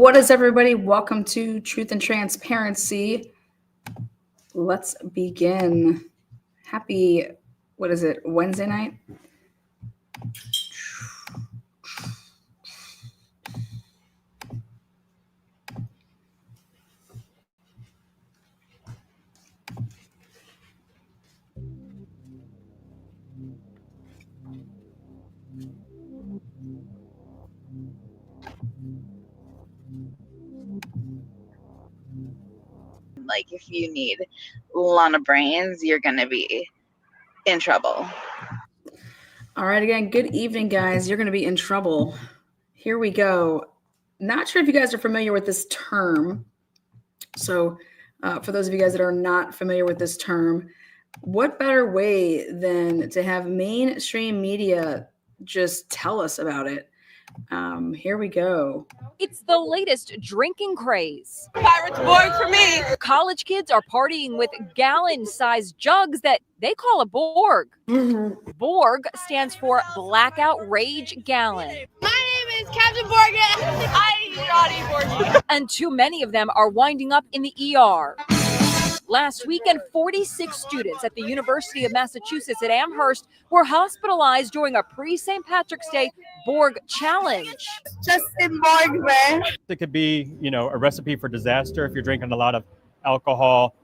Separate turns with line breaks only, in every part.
What is everybody? Welcome to Truth and Transparency. Let's begin. Happy, what is it, Wednesday night?
Like, if you need a lot of brains, you're going to be in trouble.
All right, again, good evening, guys. You're going to be in trouble. Here we go. Not sure if you guys are familiar with this term. So for those of you guys that are not familiar with this term, what better way than to have mainstream media just tell us about it? Here we go.
It's the latest drinking craze.
Pirates Borg for me.
College kids are partying with gallon-sized jugs that they call a Borg. Borg stands for Blackout Rage Gallon.
My name is Captain Borg. I do not eat Borg.
And too many of them are winding up in the ER. Last weekend, 46 students at the University of Massachusetts at Amherst were hospitalized during a pre-St. Patrick's Day Borg challenge.
Justin Borg, man.
It could be, a recipe for disaster if you're drinking a lot of alcohol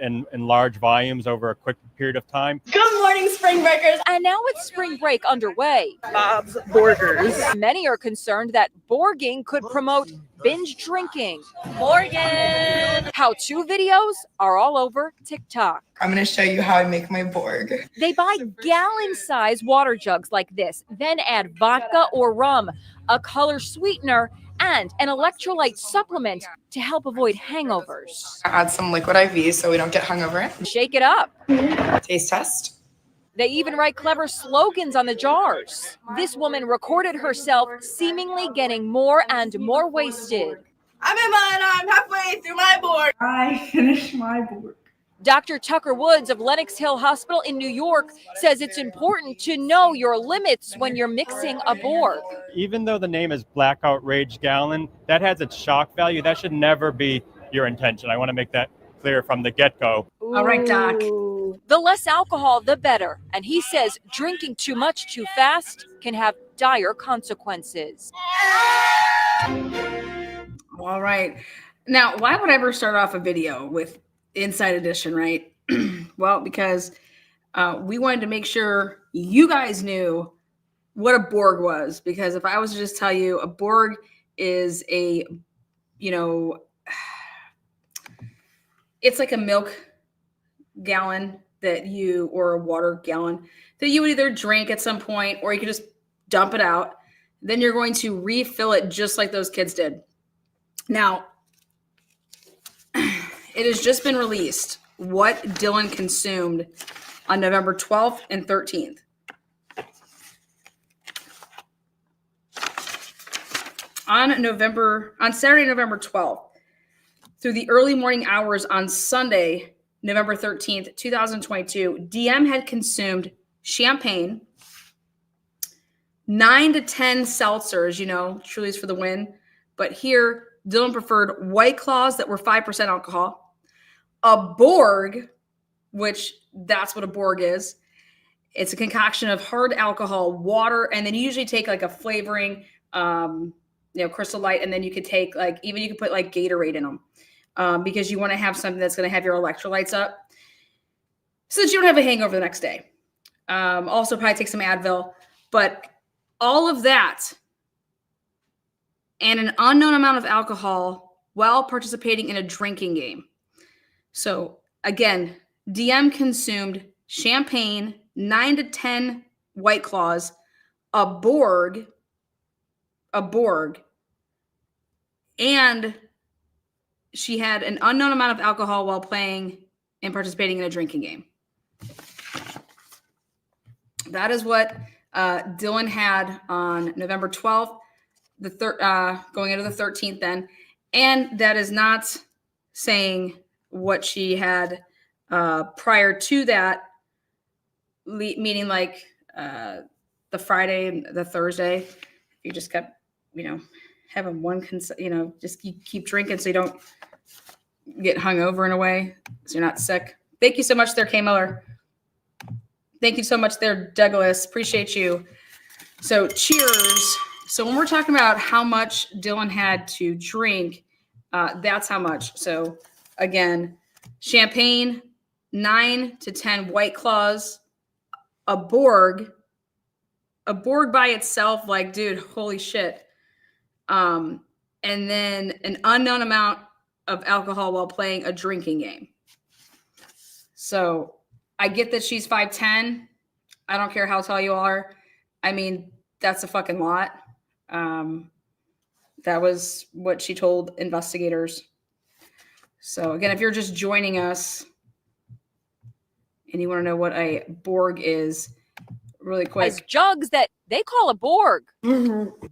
in large volumes over a quick period of time.
Good morning, Spring Breakers.
And now with spring break underway,
Bob's Burgers.
many are concerned that Borging could promote binge drinking.
Morgan.
How-to videos are all over TikTok.
I'm going to show you how I make my Borg.
They buy gallon-sized water jugs like this, then add vodka or rum, a color sweetener, and an electrolyte supplement to help avoid hangovers.
Add some liquid IV so we don't get hungover.
Shake it up.
Taste test.
They even write clever slogans on the jars. This woman recorded herself seemingly getting more and more wasted.
I'm in mine. I'm halfway through my Borg.
I finished my Borg.
Dr. Tucker Woods of Lenox Hill Hospital in New York says it's important to know your limits when you're mixing a Borg.
Even though the name is Blackout Rage Gallon, that has its shock value. That should never be your intention. I want to make that clear from the get-go.
All right, Doc.
The less alcohol, the better. And he says drinking too much too fast can have dire consequences.
All right. Now, why would I ever start off a video with Inside Edition, right? Well, because we wanted to make sure you guys knew what a Borg was. Because if I was to just tell you a Borg is it's like a milk gallon or a water gallon that you would either drink at some point or you could just dump it out. Then you're going to refill it just like those kids did. Now, it has just been released what Dylan consumed on November 12th and 13th. On Saturday, November 12th, through the early morning hours on Sunday, November 13th, 2022, DM had consumed champagne, 9 to 10 seltzers, Truly's for the win. But here, Dylan preferred White Claws that were 5% alcohol, a Borg, which that's what a Borg is. It's a concoction of hard alcohol, water, and then you usually take like a flavoring, Crystal Light, and then you could take you could put like Gatorade in them because you want to have something that's going to have your electrolytes up so that you don't have a hangover the next day. Also probably take some Advil, but all of that and an unknown amount of alcohol while participating in a drinking game. So again, DM consumed champagne, 9 to 10 White Claws, a Borg, and she had an unknown amount of alcohol while playing and participating in a drinking game. That is what Dylan had on November 12th, going into the 13th then. And that is not saying what she had prior to that, meaning like the Friday and the Thursday. You just kept, having one, just keep drinking so you don't get hungover in a way, so you're not sick. Thank you so much there, Kay Miller. Thank you so much there, Douglas. Appreciate you. So cheers. So when we're talking about how much Dylan had to drink, that's how much. So again, champagne, 9 to 10 White Claws, a Borg by itself, like, dude, holy shit. And then an unknown amount of alcohol while playing a drinking game. So I get that she's 5'10". I don't care how tall you are. I mean, that's a fucking lot. That was what she told investigators. So again, if you're just joining us and you want to know what a Borg is, really quick.
As jugs that they call a Borg.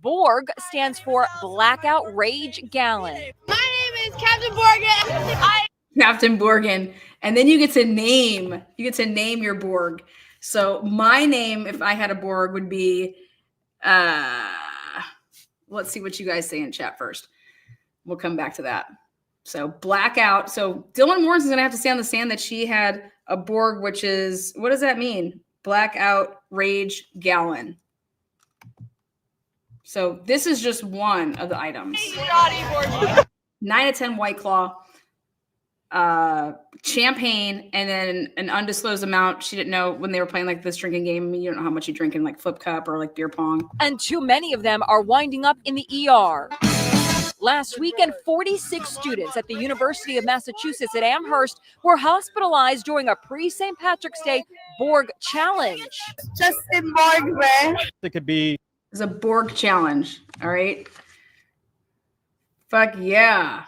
Borg stands for Blackout Rage Gallon.
My name is Captain Borg.
Captain Borgen. And then you get to name your Borg. So my name, if I had a Borg, would be, let's see what you guys say in chat first. We'll come back to that. So blackout. So Dylan Morrison's going to have to say on the stand that she had a Borg, which is, what does that mean? Blackout Rage Gallon. So this is just one of the items. 9 to 10 White Claw, champagne, and then an undisclosed amount. She didn't know when they were playing like this drinking game. I mean, you don't know how much you drink in like flip cup or like beer pong.
And too many of them are winding up in the ER. Last weekend, 46 students at the University of Massachusetts at Amherst were hospitalized during a pre-St. Patrick's Day Borg challenge.
Just in Borg, man.
It could be.
It's a Borg challenge. All right. Fuck yeah.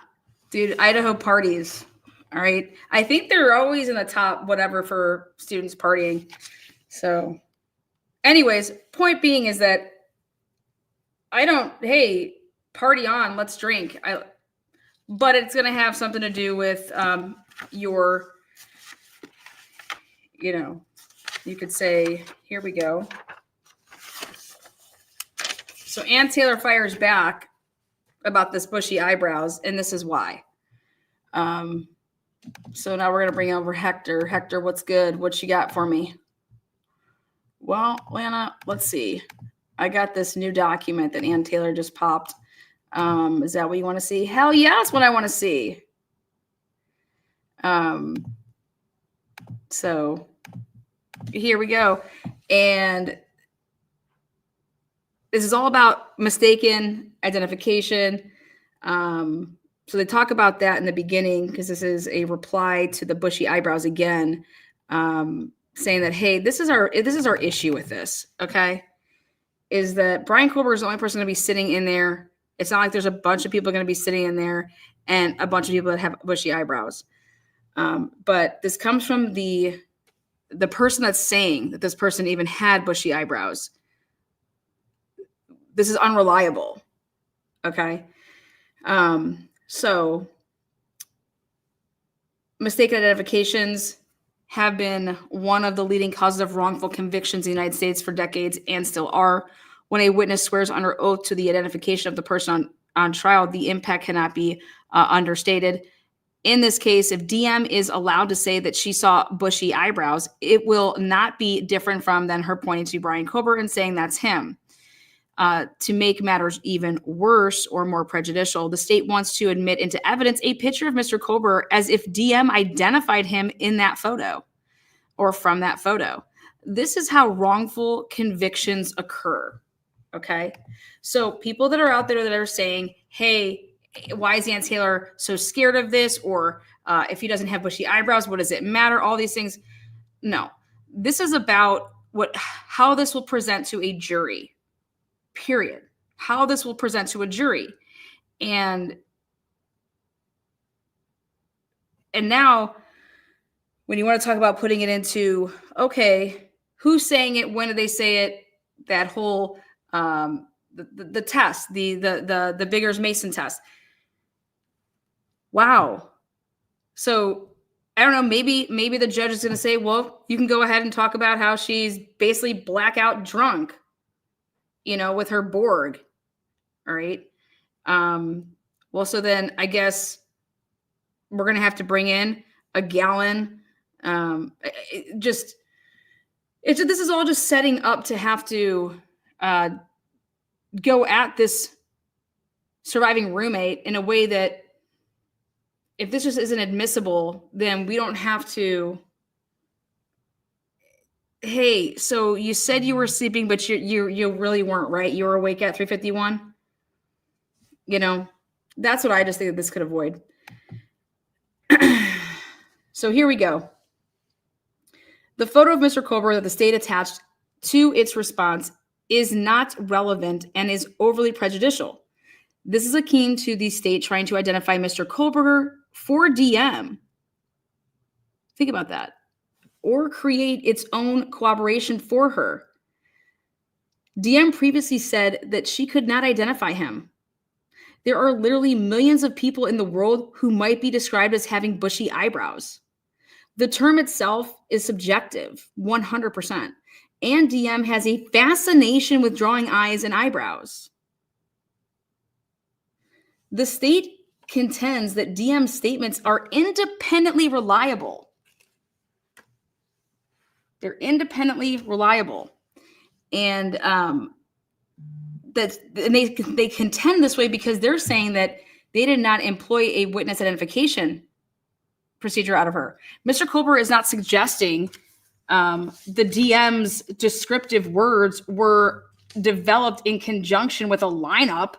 Dude, Idaho parties. All right. I think they're always in the top whatever for students partying. So anyways, point being is that hey, party on, let's drink. But it's going to have something to do with your, you could say, here we go. So Ann Taylor fires back about this bushy eyebrows, and this is why. So now we're going to bring over Hector. Hector, what's good? What you got for me? Well, Lana, let's see. I got this new document that Ann Taylor just popped. Is that what you want to see? Hell yeah, that's what I want to see. So here we go. And this is all about mistaken identification. So they talk about that in the beginning because this is a reply to the bushy eyebrows again, saying that, hey, this is our issue with this, okay? Is that Brian Kober is the only person going to be sitting in there. It's not like there's a bunch of people going to be sitting in there and a bunch of people that have bushy eyebrows. But this comes from the person that's saying that this person even had bushy eyebrows. This is unreliable. Okay. So mistaken identifications have been one of the leading causes of wrongful convictions in the United States for decades and still are. When a witness swears under oath to the identification of the person on trial, the impact cannot be understated. In this case, if DM is allowed to say that she saw bushy eyebrows, it will not be different than her pointing to Brian Kober and saying that's him. To make matters even worse or more prejudicial, the state wants to admit into evidence a picture of Mr. Kober as if DM identified him in that photo or from that photo. This is how wrongful convictions occur. Okay. So people that are out there that are saying, hey, why is Ann Taylor so scared of this? Or if he doesn't have bushy eyebrows, what does it matter? All these things. No, this is about how this will present to a jury, period. How this will present to a jury. And now when you want to talk about putting it into, okay, who's saying it? When did they say it? That whole, the test, the Biggers-Mason test. Wow. So I don't know, maybe the judge is going to say, well, you can go ahead and talk about how she's basically blackout drunk, with her Borg. All right. Well, so then I guess we're going to have to bring in a gallon. This is all just setting up to have to go at this surviving roommate in a way that if this just isn't admissible, then we don't have to. Hey, so you said you were sleeping, but you really weren't, right? You were awake at 3:51. That's what I just think that this could avoid. So here we go. The photo of Mr. Kober that the state attached to its response is not relevant and is overly prejudicial. This is akin to the state trying to identify Mr. Kober for DM. Think about that. Or create its own corroboration for her. DM previously said that she could not identify him. There are literally millions of people in the world who might be described as having bushy eyebrows. The term itself is subjective, 100%. And DM has a fascination with drawing eyes and eyebrows. The state contends that DM's statements are independently reliable. They're independently reliable. And they contend this way because they're saying that they did not employ a witness identification procedure out of her. Mr. Kober is not suggesting the DM's descriptive words were developed in conjunction with a lineup.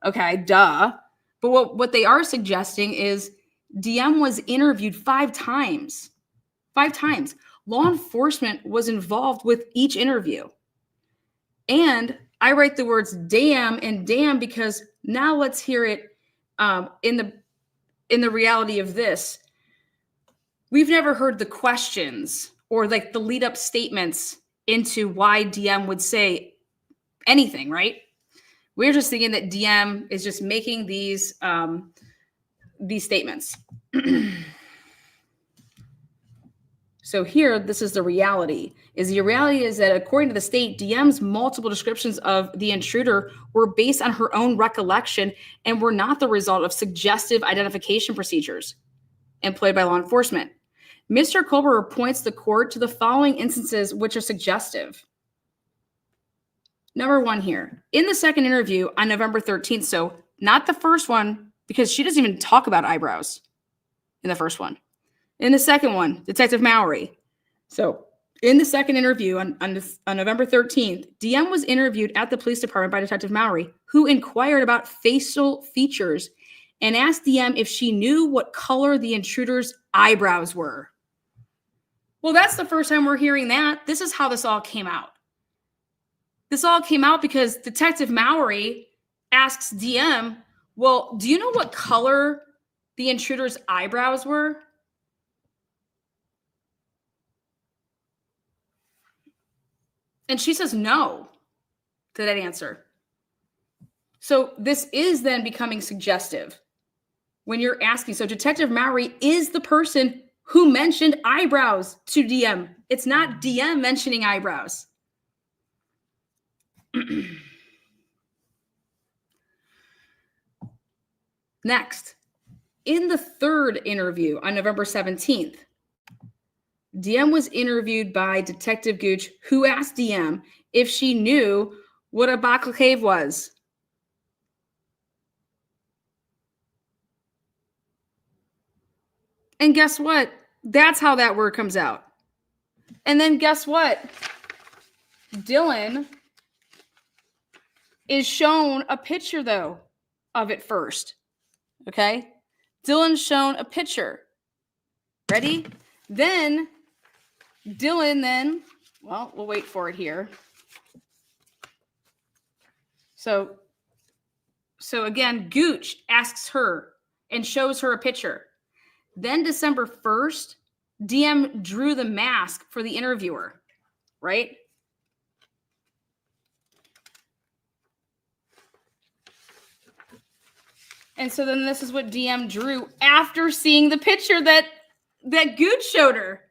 Okay, duh. But what they are suggesting is DM was interviewed 5 times. 5 times. Law enforcement was involved with each interview. And I write the words damn and damn because now let's hear it in the reality of this. We've never heard the questions or like the lead up statements into why DM would say anything, right? We're just thinking that DM is just making these statements. So here, this is the reality. The reality is that according to the state, DM's multiple descriptions of the intruder were based on her own recollection and were not the result of suggestive identification procedures employed by law enforcement. Mr. Kober points the court to the following instances which are suggestive. Number 1 here. In the second interview on November 13th, so not the first one, because she doesn't even talk about eyebrows in the first one. In the second one, Detective Mowry. So in the second interview on November 13th, DM was interviewed at the police department by Detective Mowry, who inquired about facial features and asked DM if she knew what color the intruder's eyebrows were. Well, that's the first time we're hearing that. This is how this all came out. This all came out because Detective Mowry asks DM, well, do you know what color the intruder's eyebrows were? And she says no to that answer. So this is then becoming suggestive when you're asking. So Detective Mowry is the person who mentioned eyebrows to DM. It's not DM mentioning eyebrows. Next, in the third interview on November 17th, DM was interviewed by Detective Gooch, who asked DM if she knew what a balaclava was. And guess what? That's how that word comes out. And then guess what? Dylan is shown a picture, though, of it first. Okay? Dylan's shown a picture. Ready? Then Dylan we'll wait for it here. So again, Gooch asks her and shows her a picture. Then December 1st, DM drew the mask for the interviewer, right? And so then this is what DM drew after seeing the picture that Gooch showed her.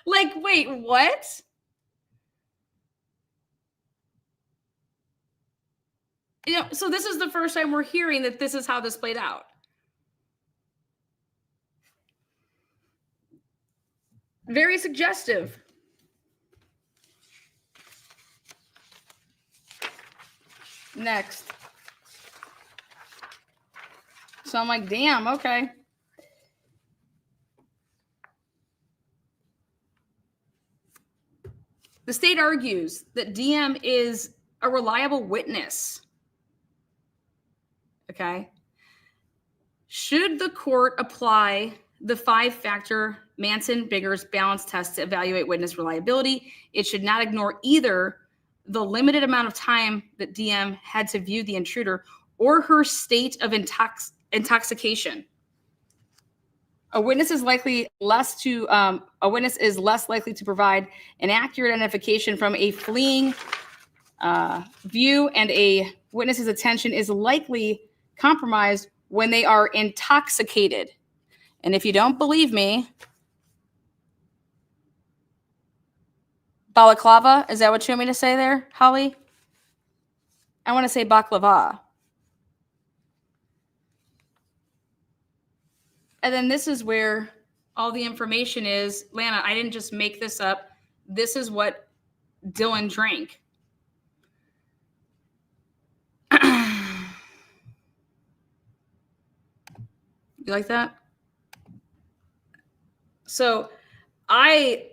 Like, wait, what? So this is the first time we're hearing that this is how this played out. Very suggestive. Next. So I'm like, damn, okay. The state argues that DM is a reliable witness. Okay. Should the court apply the 5-factor Manson-Biggers balance test to evaluate witness reliability, it should not ignore either the limited amount of time that DM had to view the intruder or her state of intoxication. A witness is less likely to provide an accurate identification from a fleeing view, and a witness's attention is likely compromised when they are intoxicated. And if you don't believe me, balaclava, is that what you want me to say there, Holly? I want to say baklava. And then this is where all the information is. Lana, I didn't just make this up. This is what Dylan drank. You like that? So I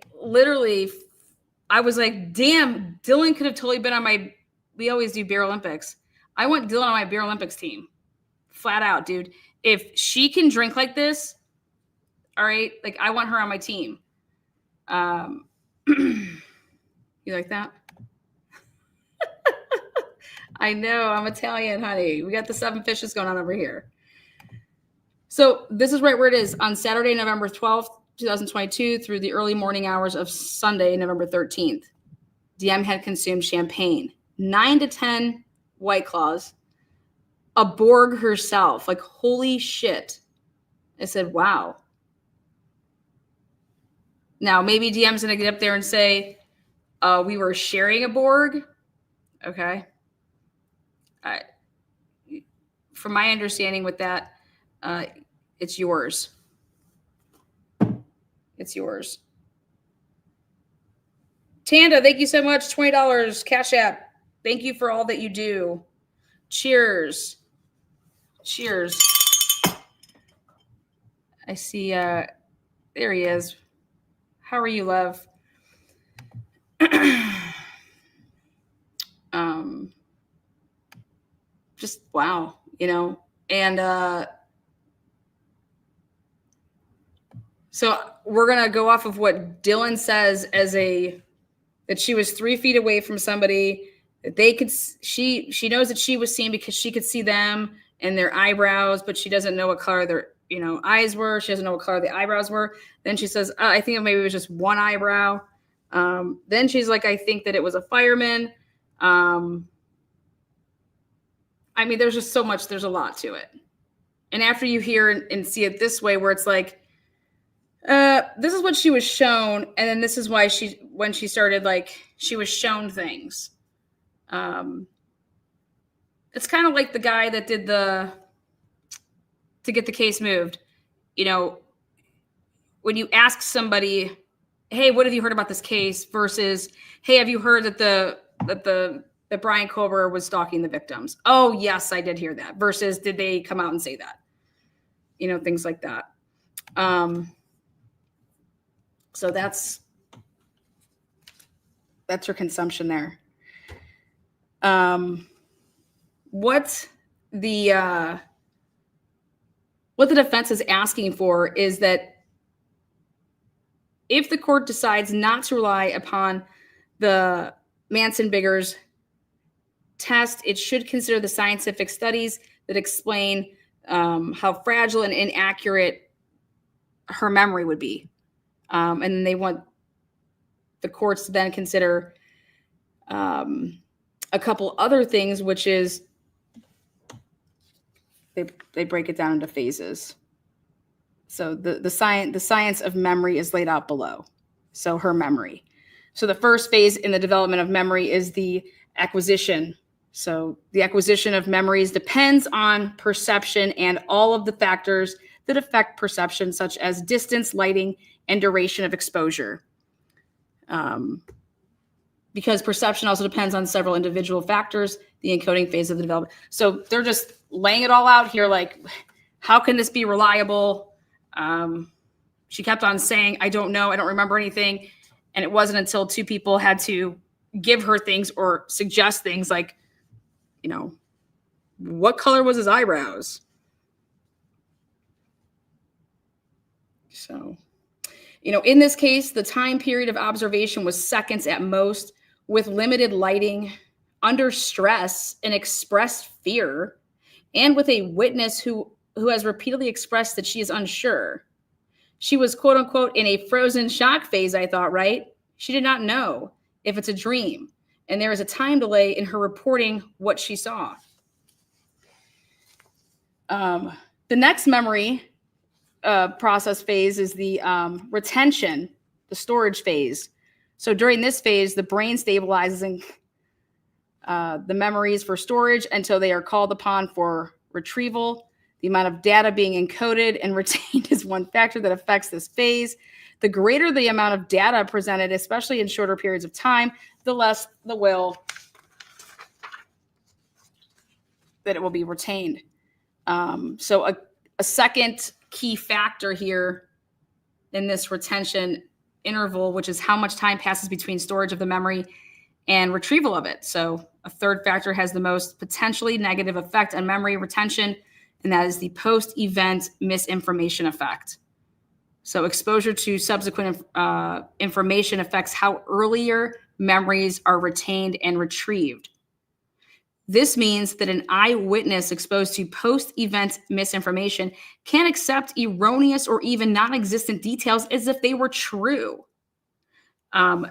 was like, damn, Dylan could have totally been on we always do Beer Olympics. I want Dylan on my Beer Olympics team. Flat out, dude. If she can drink like this, all right, like I want her on my team. You like that? I know, I'm Italian, honey. We got the 7 fishes going on over here. So this is right where it is. On Saturday, November 12th, 2022, through the early morning hours of Sunday, November 13th, DM had consumed champagne, 9 to 10 White Claws, a Borg herself. Like, holy shit. I said, wow. Now, maybe DM's going to get up there and say, we were sharing a Borg. Okay. From my understanding with that, it's yours. It's yours. Tanda, thank you so much. $20 Cash App. Thank you for all that you do. Cheers. Cheers. I see, there he is. How are you, love? Just wow, and so we're gonna go off of what Dylan says that she was 3 feet away from somebody, that they could, she knows that she was seen because she could see them and their eyebrows, but she doesn't know what color their eyes were. She doesn't know what color the eyebrows were. Then she says, I think maybe it was just one eyebrow. Then she's like, I think that it was a fireman. There's just so much, there's a lot to it. And after you hear and see it this way, where it's like, this is what she was shown, and then this is why when she started, like, she was shown things. It's kind of like the guy that did to get the case moved. When you ask somebody, hey, what have you heard about this case, versus, hey, have you heard that that Brian Kober was stalking the victims? Oh, yes, I did hear that. Versus, did they come out and say that? Things like that. So that's her consumption there. What the defense is asking for is that if the court decides not to rely upon the Manson-Biggers test, it should consider the scientific studies that explain how fragile and inaccurate her memory would be. And then they want the courts to then consider a couple other things, which is they break it down into phases. So the science of memory is laid out below. So her memory. So the first phase in the development of memory is the acquisition So the acquisition of memories depends on perception and all of the factors that affect perception, such as distance, lighting, and duration of exposure. Because perception also depends on several individual factors, the encoding phase of the development. So they're just laying it all out here, like, how can this be reliable? She kept on saying, I don't know, I don't remember anything. And it wasn't until two people had to give her things or suggest things like, you know, what color was his eyebrows? So, you know, in this case, the time period of observation was seconds at most, with limited lighting, under stress and expressed fear, and with a witness who has repeatedly expressed that she is unsure. She was, quote unquote, in a frozen shock phase, I thought, right? She did not know if it's a dream. And there is a time delay in her reporting what she saw. The next memory process phase is the retention, the storage phase. So during this phase, the brain stabilizes the memories for storage until they are called upon for retrieval. The amount of data being encoded and retained is one factor that affects this phase. The greater the amount of data presented, especially in shorter periods of time, the less the will that it will be retained. So a second key factor here in this retention interval, which is how much time passes between storage of the memory and retrieval of it. So a third factor has the most potentially negative effect on memory retention, and that is the post-event misinformation effect. So exposure to subsequent information affects how earlier memories are retained and retrieved. This means that an eyewitness exposed to post-event misinformation can accept erroneous or even non-existent details as if they were true.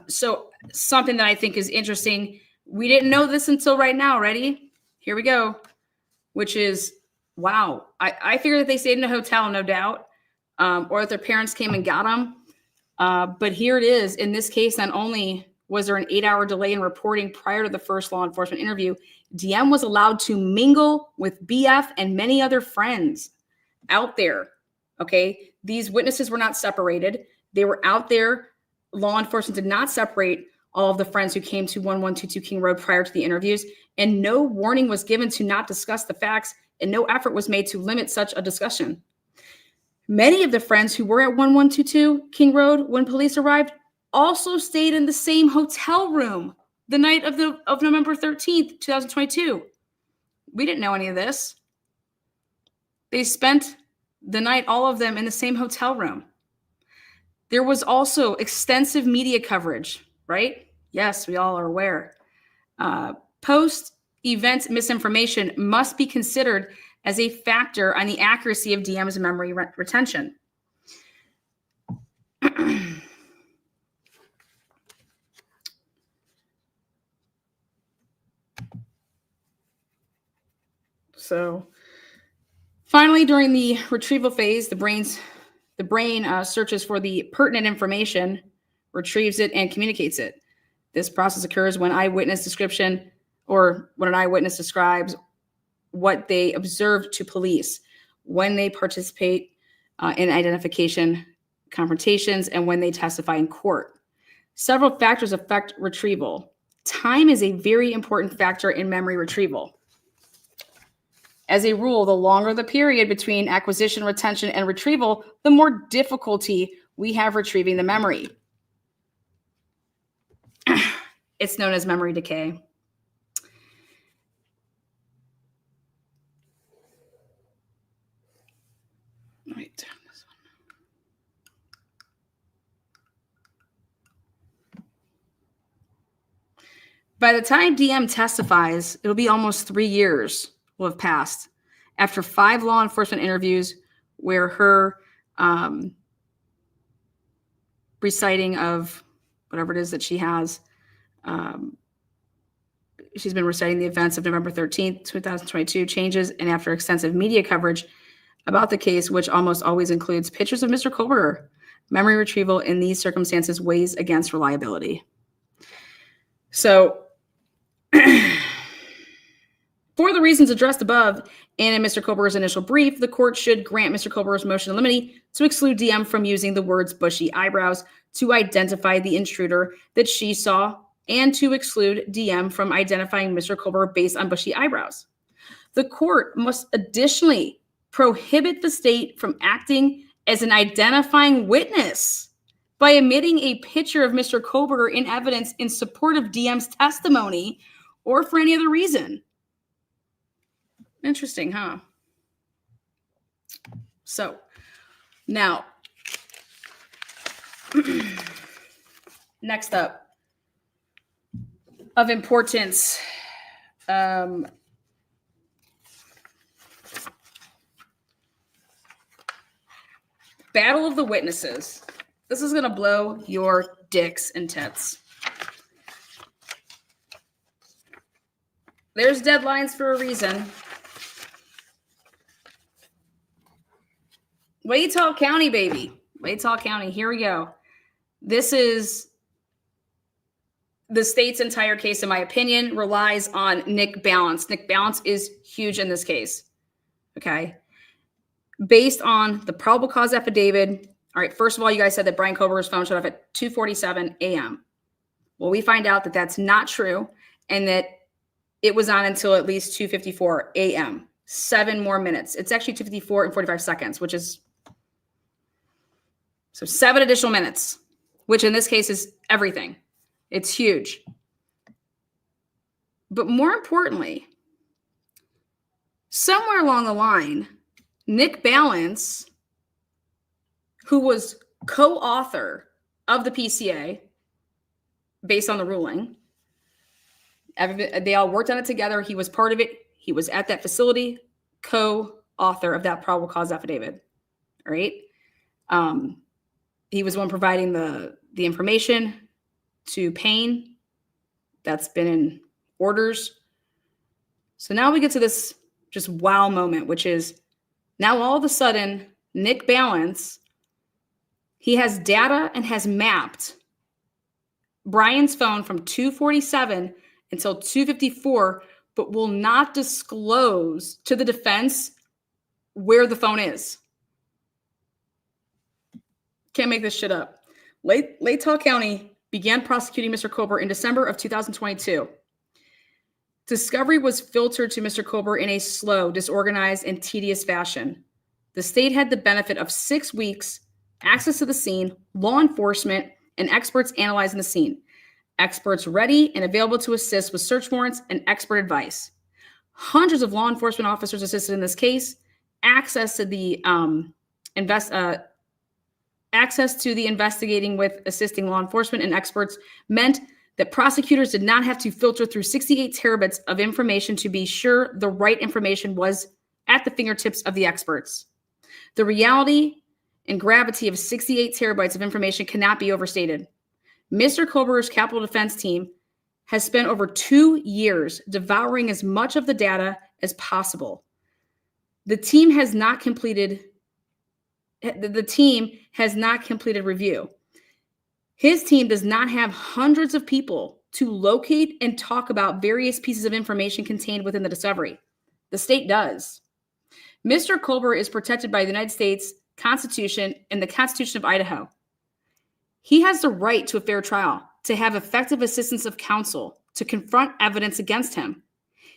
So something that I think is interesting, we didn't know this until right now. Ready? Here we go. Which is, wow. I figured that they stayed in a hotel, no doubt, or that their parents came and got them. But here it is. In this case, not only was there an 8-hour delay in reporting prior to the first law enforcement interview, DM was allowed to mingle with BF and many other friends out there. Okay. These witnesses were not separated. They were out there. Law enforcement did not separate all of the friends who came to 1122 King Road prior to the interviews, and no warning was given to not discuss the facts, and no effort was made to limit such a discussion. Many of the friends who were at 1122 King Road when police arrived also stayed in the same hotel room the night of November 13th, 2022. We didn't know any of this. They spent the night, all of them, in the same hotel room. There was also extensive media coverage, right? Yes, we all are aware. Post-event misinformation must be considered as a factor on the accuracy of DM's memory retention. So finally, during the retrieval phase, the brain searches for the pertinent information, retrieves it, and communicates it. This process occurs when an eyewitness describes what they observed to police, when they participate in identification confrontations, and when they testify in court. Several factors affect retrieval. Time is a very important factor in memory retrieval. As a rule, the longer the period between acquisition, retention, and retrieval, the more difficulty we have retrieving the memory. It's known as memory decay. Right. By the time DM testifies, it'll be almost 3 years will have passed after 5 law enforcement interviews where her reciting of whatever it is that she has, she's been reciting the events of November 13th, 2022 changes, and after extensive media coverage about the case, which almost always includes pictures of Mr. Kohlberger, memory retrieval in these circumstances weighs against reliability. So For the reasons addressed above and in Mr. Koberger's initial brief, the court should grant Mr. Koberger's motion in limine to exclude DM from using the words bushy eyebrows to identify the intruder that she saw and to exclude DM from identifying Mr. Koberger based on bushy eyebrows. The court must additionally prohibit the state from acting as an identifying witness by omitting a picture of Mr. Koberger in evidence in support of DM's testimony or for any other reason. Interesting, huh? So, now, next up, of importance, Battle of the Witnesses. This is going to blow your dicks and tits. There's deadlines for a reason. Waytall County, baby. Waytall County. Here we go. This is the state's entire case, in my opinion, relies on Nick Balance. Nick Balance is huge in this case. Okay. Based on the probable cause affidavit. All right. First of all, you guys said that Brian Koberger's phone shut off at 2:47 a.m. Well, we find out that that's not true and that it was on until at least 2:54 a.m. 7 more minutes. It's actually 2:54 and 45 seconds, which is so 7 additional minutes, which in this case is everything. It's huge. But more importantly, somewhere along the line, Nick Balance, who was co-author of the PCA based on the ruling, they all worked on it together. He was part of it. He was at that facility, co-author of that probable cause affidavit. All right. He was one providing the information to Payne. That's been in orders. So now we get to this just wow moment, which is now all of a sudden, Nick Balance, he has data and has mapped Brian's phone from 2:47 until 2:54, but will not disclose to the defense where the phone is. Can't make this shit up. Latah County began prosecuting Mr. Koberger in December of 2022. Discovery was filtered to Mr. Koberger in a slow, disorganized, and tedious fashion. The state had the benefit of 6 weeks, access to the scene, law enforcement, and experts analyzing the scene. Experts ready and available to assist with search warrants and expert advice. Hundreds of law enforcement officers assisted in this case. Access to the investigating with assisting law enforcement and experts meant that prosecutors did not have to filter through 68 terabits of information to be sure the right information was at the fingertips of the experts. The reality and gravity of 68 terabytes of information cannot be overstated. Mr. Koberger's Capital Defense team has spent over 2 years devouring as much of the data as possible. The team has not completed review. His team does not have hundreds of people to locate and talk about various pieces of information contained within the discovery. The state does. Mr. Koberger is protected by the United States Constitution and the Constitution of Idaho. He has the right to a fair trial, to have effective assistance of counsel, to confront evidence against him.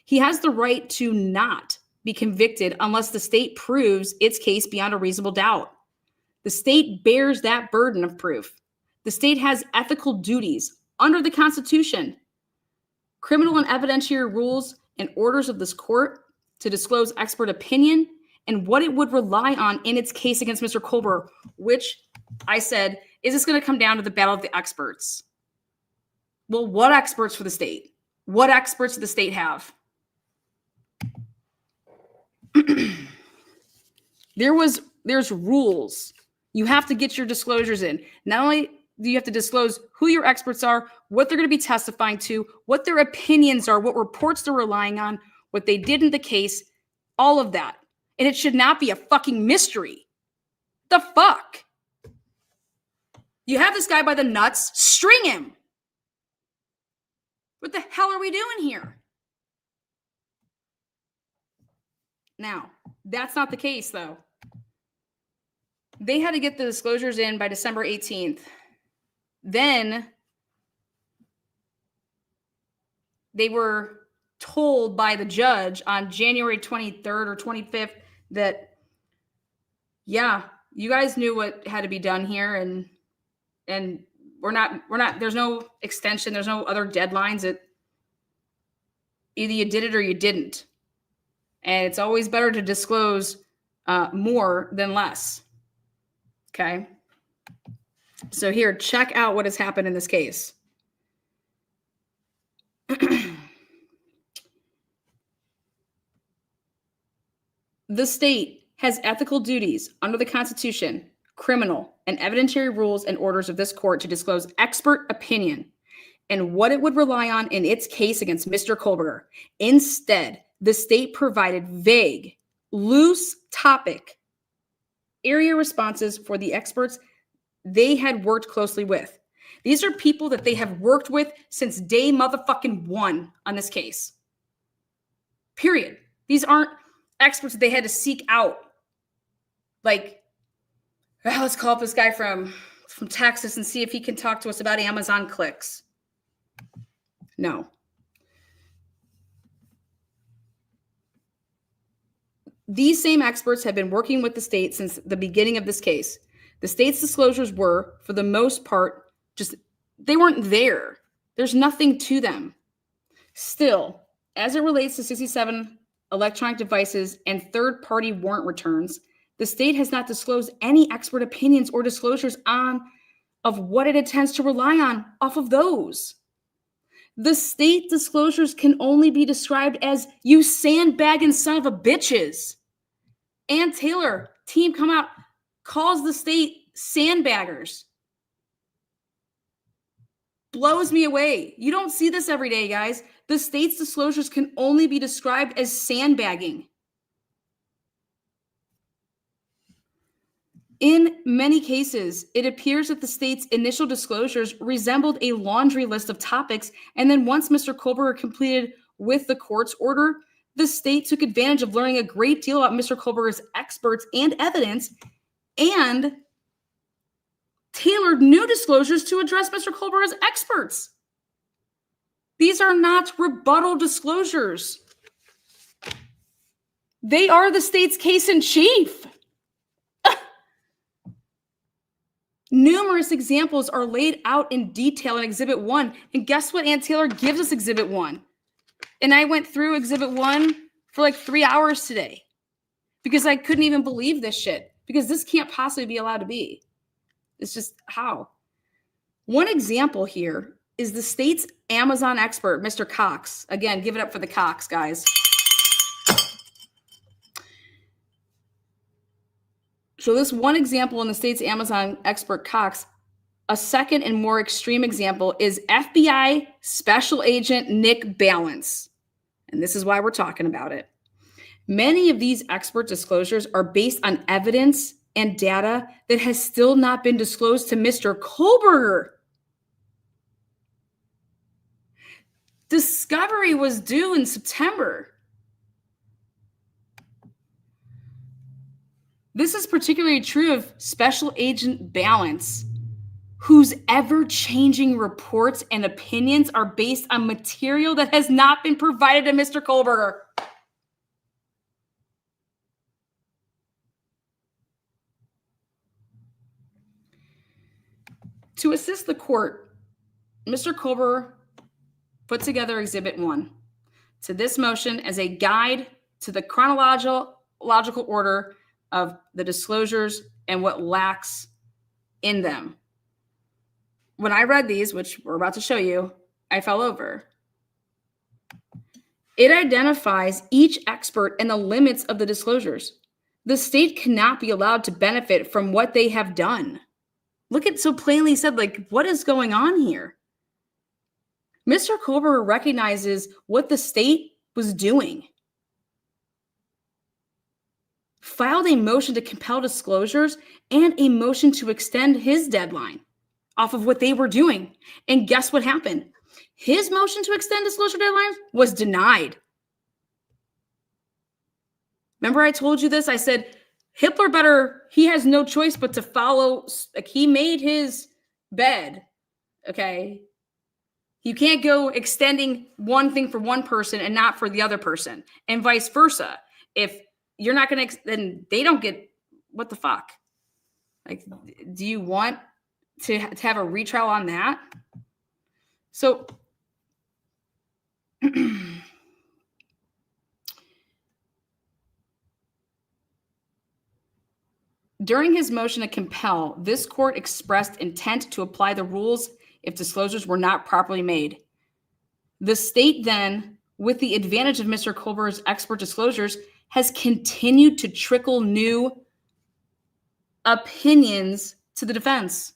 He has the right to not be convicted unless the state proves its case beyond a reasonable doubt. The state bears that burden of proof. The state has ethical duties under the Constitution, criminal and evidentiary rules and orders of this court to disclose expert opinion and what it would rely on in its case against Mr. Koberger, which I said, is this going to come down to the battle of the experts? Well, what experts for the state? What experts do the state have? There's rules. You have to get your disclosures in. Not only do you have to disclose who your experts are, what they're going to be testifying to, what their opinions are, what reports they're relying on, what they did in the case, all of that. And it should not be a fucking mystery. The fuck? You have this guy by the nuts, string him. What the hell are we doing here? Now, that's not the case, though. They had to get the disclosures in by December 18th. Then they were told by the judge on January 23rd or 25th that, yeah, you guys knew what had to be done here, and we're not, there's no extension, there's no other deadlines. Either you did it or you didn't. And it's always better to disclose more than less. Okay. So here, check out what has happened in this case. The state has ethical duties under the Constitution, criminal, and evidentiary rules and orders of this court to disclose expert opinion and what it would rely on in its case against Mr. Kohlberger. Instead, the state provided vague, loose topic area responses for the experts they had worked closely with. These are people that they have worked with since day motherfucking one on this case. Period. These aren't experts that they had to seek out. Like, well, let's call up this guy from Texas and see if he can talk to us about Amazon clicks. No. These same experts have been working with the state since the beginning of this case. The state's disclosures were, for the most part, they weren't there. There's nothing to them. Still, as it relates to 67 electronic devices and third-party warrant returns, the state has not disclosed any expert opinions or disclosures of what it intends to rely on off of those. The state disclosures can only be described as you sandbagging son of a bitches. Ann Taylor, team come out, calls the state sandbaggers. Blows me away. You don't see this every day, guys. The state's disclosures can only be described as sandbagging. In many cases, it appears that the state's initial disclosures resembled a laundry list of topics, and then once Mr. Kohlberger completed with the court's order, the state took advantage of learning a great deal about Mr. Kohlberger's experts and evidence, and tailored new disclosures to address Mr. Kohlberger's experts. These are not rebuttal disclosures. They are the state's case in chief. Numerous examples are laid out in detail in Exhibit 1. And guess what Ann Taylor gives us Exhibit 1? And I went through Exhibit 1 for like 3 hours today because I couldn't even believe this shit, because this can't possibly be allowed to be. It's just how. One example here is the state's Amazon expert, Mr. Cox. Again, give it up for the Cox, guys. So this one example in the state's Amazon expert Cox, a second and more extreme example is FBI Special Agent Nick Balance. And this is why we're talking about it. Many of these expert disclosures are based on evidence and data that has still not been disclosed to Mr. Kohlberger. Discovery was due in September. This is particularly true of Special Agent Balance, whose ever-changing reports and opinions are based on material that has not been provided to Mr. Kohlberger. To assist the court, Mr. Kohlberger put together Exhibit 1 to this motion as a guide to the chronological order of the disclosures and what lacks in them. When I read these, which we're about to show you, I fell over. It identifies each expert and the limits of the disclosures. The state cannot be allowed to benefit from what they have done. Look at so plainly said, like, what is going on here? Mr. Kohlberger recognizes what the state was doing. Filed a motion to compel disclosures and a motion to extend his deadline off of what they were doing. And guess what happened? His motion to extend disclosure deadlines was denied. Remember I told you this? I said, he has no choice but to follow, like he made his bed, okay? You can't go extending one thing for one person and not for the other person, and vice versa. If you're not going to, then they don't get, what the fuck? Like, do you want to have a retrial on that? So, during his motion to compel, this court expressed intent to apply the rules if disclosures were not properly made. The state then, with the advantage of Mr. Culber's expert disclosures, has continued to trickle new opinions to the defense.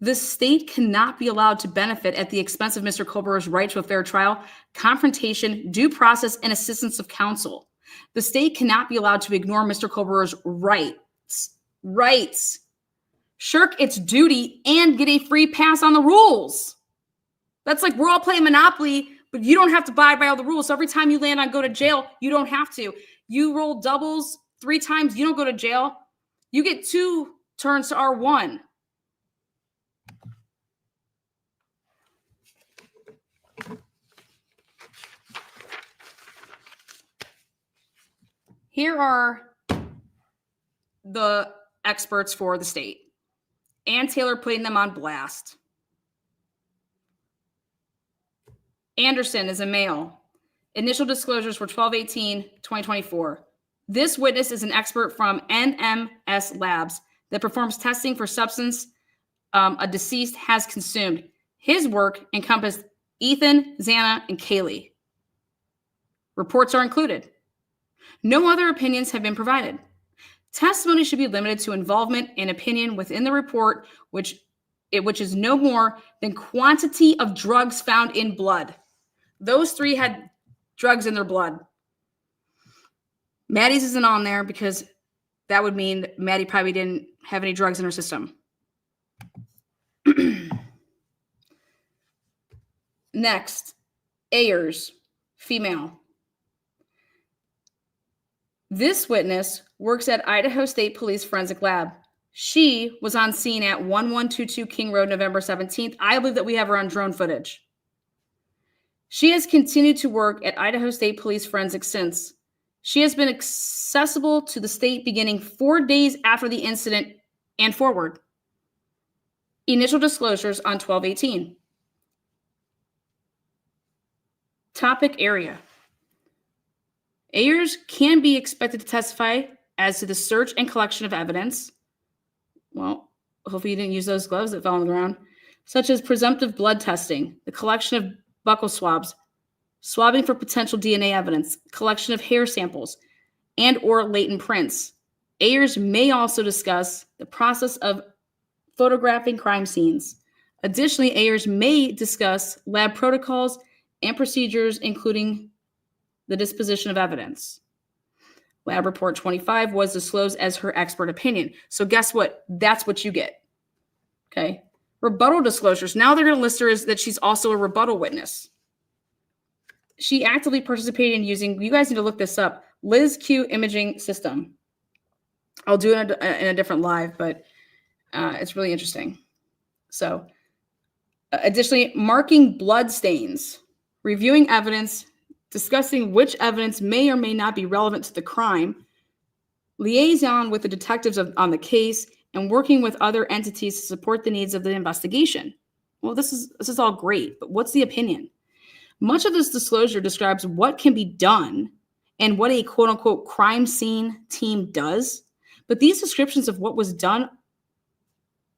The state cannot be allowed to benefit at the expense of Mr. Culber's right to a fair trial, confrontation, due process, and assistance of counsel. The state cannot be allowed to ignore Mr. Culber's rights, shirk its duty, and get a free pass on the rules. That's like we're all playing Monopoly, but you don't have to abide by all the rules. So every time you land on go to jail, you don't have to. You roll doubles 3 times, you don't go to jail. You get 2 turns to R1. Here are the experts for the state. Ann Taylor putting them on blast. Anderson is a male. Initial disclosures were 12/18/2024. This witness is an expert from NMS Labs that performs testing for substance a deceased has consumed. His work encompassed Ethan, Xana, and Kaylee. Reports are included. No other opinions have been provided. Testimony should be limited to involvement and opinion within the report, which is no more than quantity of drugs found in blood. Those 3 had drugs in their blood. Maddie's isn't on there because that would mean Maddie probably didn't have any drugs in her system. Next, Ayers, female. This witness works at Idaho State Police Forensic Lab. She was on scene at 1122 King Road, November 17th. I believe that we have her on drone footage. She has continued to work at Idaho State Police Forensic since. She has been accessible to the state beginning 4 days after the incident and forward. Initial disclosures on 12/18. Topic area. Ayers can be expected to testify as to the search and collection of evidence. Well, hopefully you didn't use those gloves that fell on the ground. Such as presumptive blood testing, the collection of buccal swabs, swabbing for potential DNA evidence, collection of hair samples, and or latent prints. Ayers may also discuss the process of photographing crime scenes. Additionally, Ayers may discuss lab protocols and procedures, including the disposition of evidence. Lab report 25 was disclosed as her expert opinion. So guess what? That's what you get. Okay. Rebuttal disclosures. Now they're going to list her as that she's also a rebuttal witness. She actively participated in using, you guys need to look this up, LizQ imaging system. I'll do it in a different live, but it's really interesting. So additionally, marking blood stains, reviewing evidence, discussing which evidence may or may not be relevant to the crime, liaison with the detectives on the case, and working with other entities to support the needs of the investigation. Well, this is all great, but what's the opinion? Much of this disclosure describes what can be done and what a quote-unquote crime scene team does, but these descriptions of what was done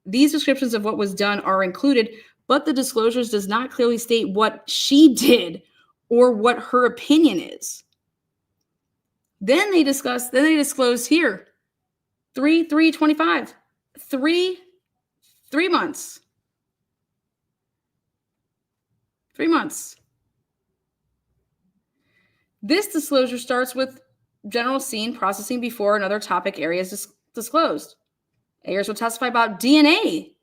are included, but the disclosures does not clearly state what she did or what her opinion is. Then they disclose here, 3/3/25, 3 months. 3 months. This disclosure starts with general scene processing before another topic area is disclosed. Ayers will testify about DNA.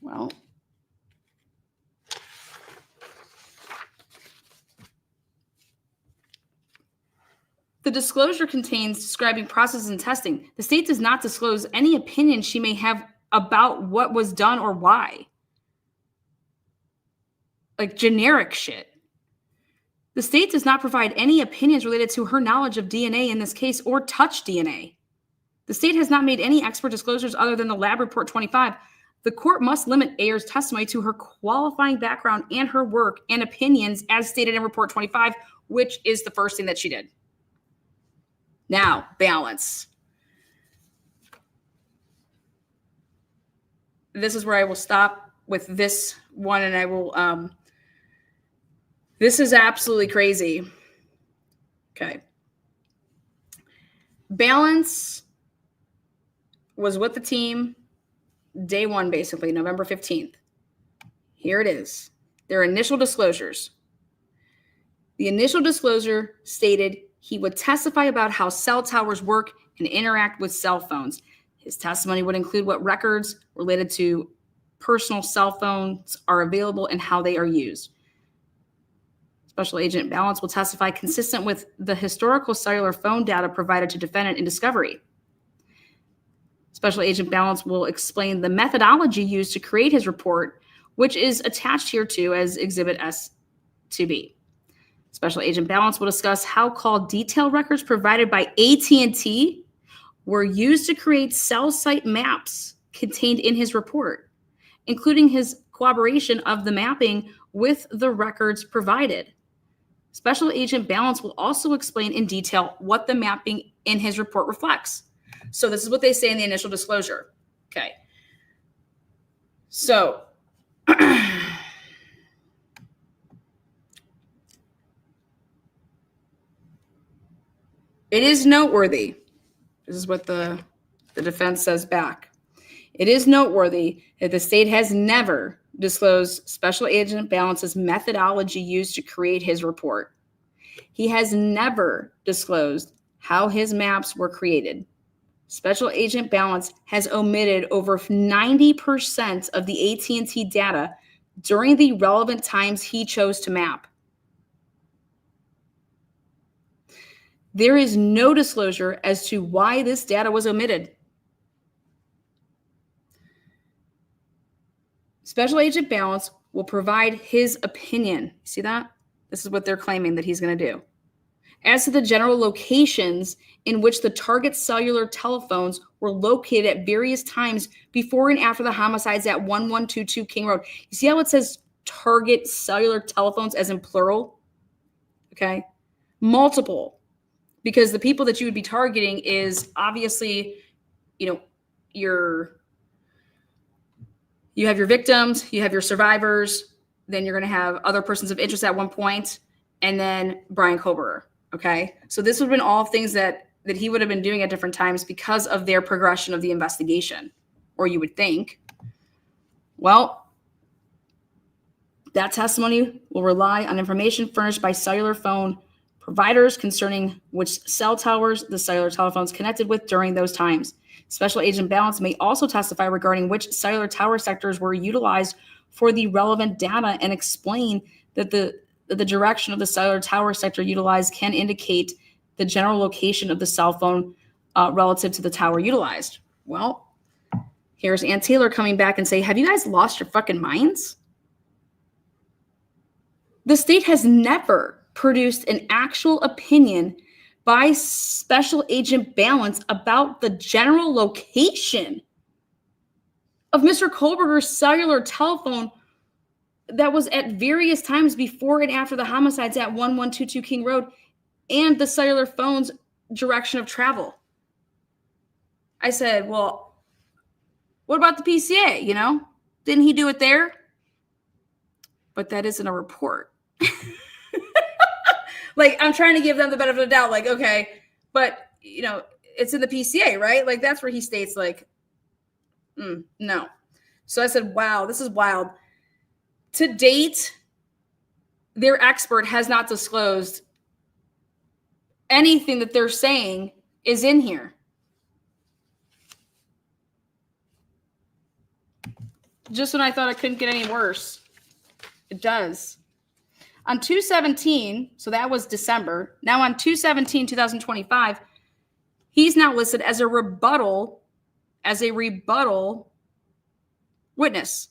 Well, The disclosure contains describing processes and testing. The state does not disclose any opinion she may have about what was done or why. Like generic shit. The state does not provide any opinions related to her knowledge of DNA in this case or touch DNA. The state has not made any expert disclosures other than the lab report 25. The court must limit Ayer's testimony to her qualifying background and her work and opinions as stated in report 25, which is the first thing that she did. Now, balance. This is where I will stop with this one, and I will, this is absolutely crazy. Okay. Balance was with the team day one, basically, November 15th. Here it is. Their initial disclosures. The initial disclosure stated he would testify about how cell towers work and interact with cell phones. His testimony would include what records related to personal cell phones are available and how they are used. Special Agent Balance will testify consistent with the historical cellular phone data provided to defendant in discovery. Special Agent Balance will explain the methodology used to create his report, which is attached here too as Exhibit S2B. Special Agent Balance will discuss how call detail records provided by AT&T were used to create cell site maps contained in his report, including his corroboration of the mapping with the records provided. Special Agent Balance will also explain in detail what the mapping in his report reflects. So this is what they say in the initial disclosure. Okay. So it is noteworthy. This is what the defense says back. It is noteworthy that the state has never disclosed Special Agent Balance's methodology used to create his report. He has never disclosed how his maps were created. Special Agent Balance has omitted over 90% of the AT&T data during the relevant times he chose to map. There is no disclosure as to why this data was omitted. Special Agent Balance will provide his opinion. See that? This is what they're claiming that he's going to do. As to the general locations in which the target cellular telephones were located at various times before and after the homicides at 1122 King Road. You see how it says target cellular telephones as in plural? Okay. Multiple. Because the people that you would be targeting is obviously, you have your victims, you have your survivors, then you're going to have other persons of interest at one point, and then Brian Koberer. Okay. So this would have been all things that he would have been doing at different times because of their progression of the investigation, or you would think. Well, that testimony will rely on information furnished by cellular phone providers concerning which cell towers the cellular telephones connected with during those times. Special Agent Balance may also testify regarding which cellular tower sectors were utilized for the relevant data and explain that the direction of the cellular tower sector utilized can indicate the general location of the cell phone relative to the tower utilized. Well, here's Ann Taylor coming back and say, have you guys lost your fucking minds? The state has never produced an actual opinion by Special Agent Balance about the general location of Mr. Kohlberger's cellular telephone that was at various times before and after the homicides at 1122 King Road and the cellular phone's direction of travel. I said, well, what about the PCA? Didn't he do it there? But that isn't a report. Like, I'm trying to give them the benefit of the doubt. Like, okay, but, it's in the PCA, right? Like, that's where he states, like, no. So I said, wow, this is wild. To date, their expert has not disclosed anything that they're saying is in here. Just when I thought it couldn't get any worse, it does. On 2/17, so that was December. Now on 2/17/2025, he's now listed as a rebuttal witness.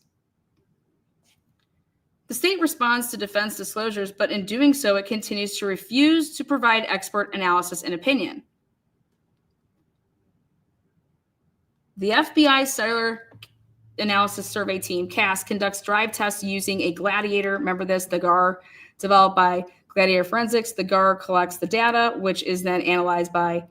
The state responds to defense disclosures, but in doing so, it continues to refuse to provide expert analysis and opinion. The FBI Cellular Analysis Survey Team, CAS, conducts drive tests using a Gladiator. Remember this, the GAR, developed by Gladiator Forensics. The GAR collects the data, which is then analyzed by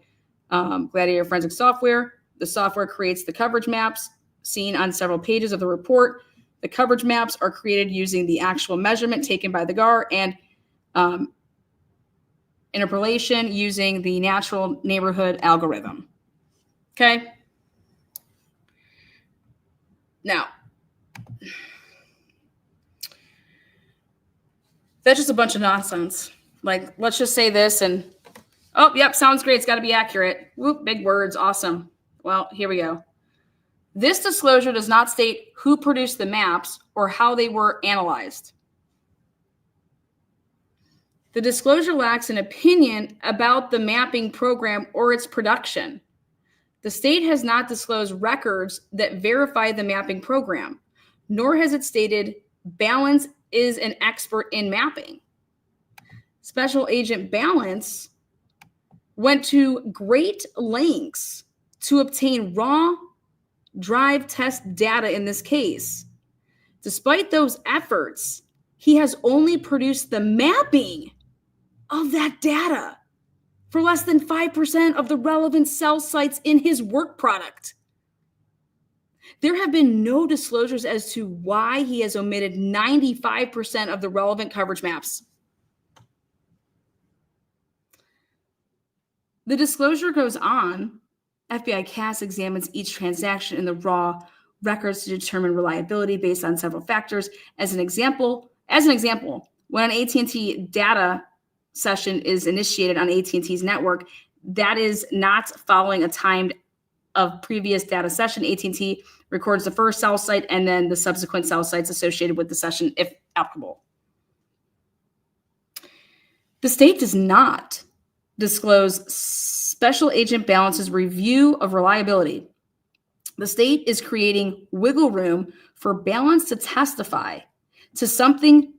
Gladiator Forensics software. The software creates the coverage maps seen on several pages of the report. The coverage maps are created using the actual measurement taken by the GAR and interpolation using the natural neighborhood algorithm. Okay. Now, that's just a bunch of nonsense. Like, let's just say this and, oh, yep, sounds great. It's got to be accurate. Whoop, big words. Awesome. Well, here we go. This disclosure does not state who produced the maps or how they were analyzed. The disclosure lacks an opinion about the mapping program or its production. The state has not disclosed records that verify the mapping program, nor has it stated Balance is an expert in mapping. Special Agent Balance went to great lengths to obtain raw drive test data in this case. Despite those efforts, he has only produced the mapping of that data for less than 5% of the relevant cell sites in his work product. There have been no disclosures as to why he has omitted 95% of the relevant coverage maps. The disclosure goes on. FBI CAS examines each transaction in the raw records to determine reliability based on several factors. As an example, when an AT&T data session is initiated on AT&T's network, that is not following a timed of previous data session. AT&T records the first cell site and then the subsequent cell sites associated with the session, if applicable. The state does not disclose Special Agent Balance's review of reliability. The state is creating wiggle room for Balance to testify to something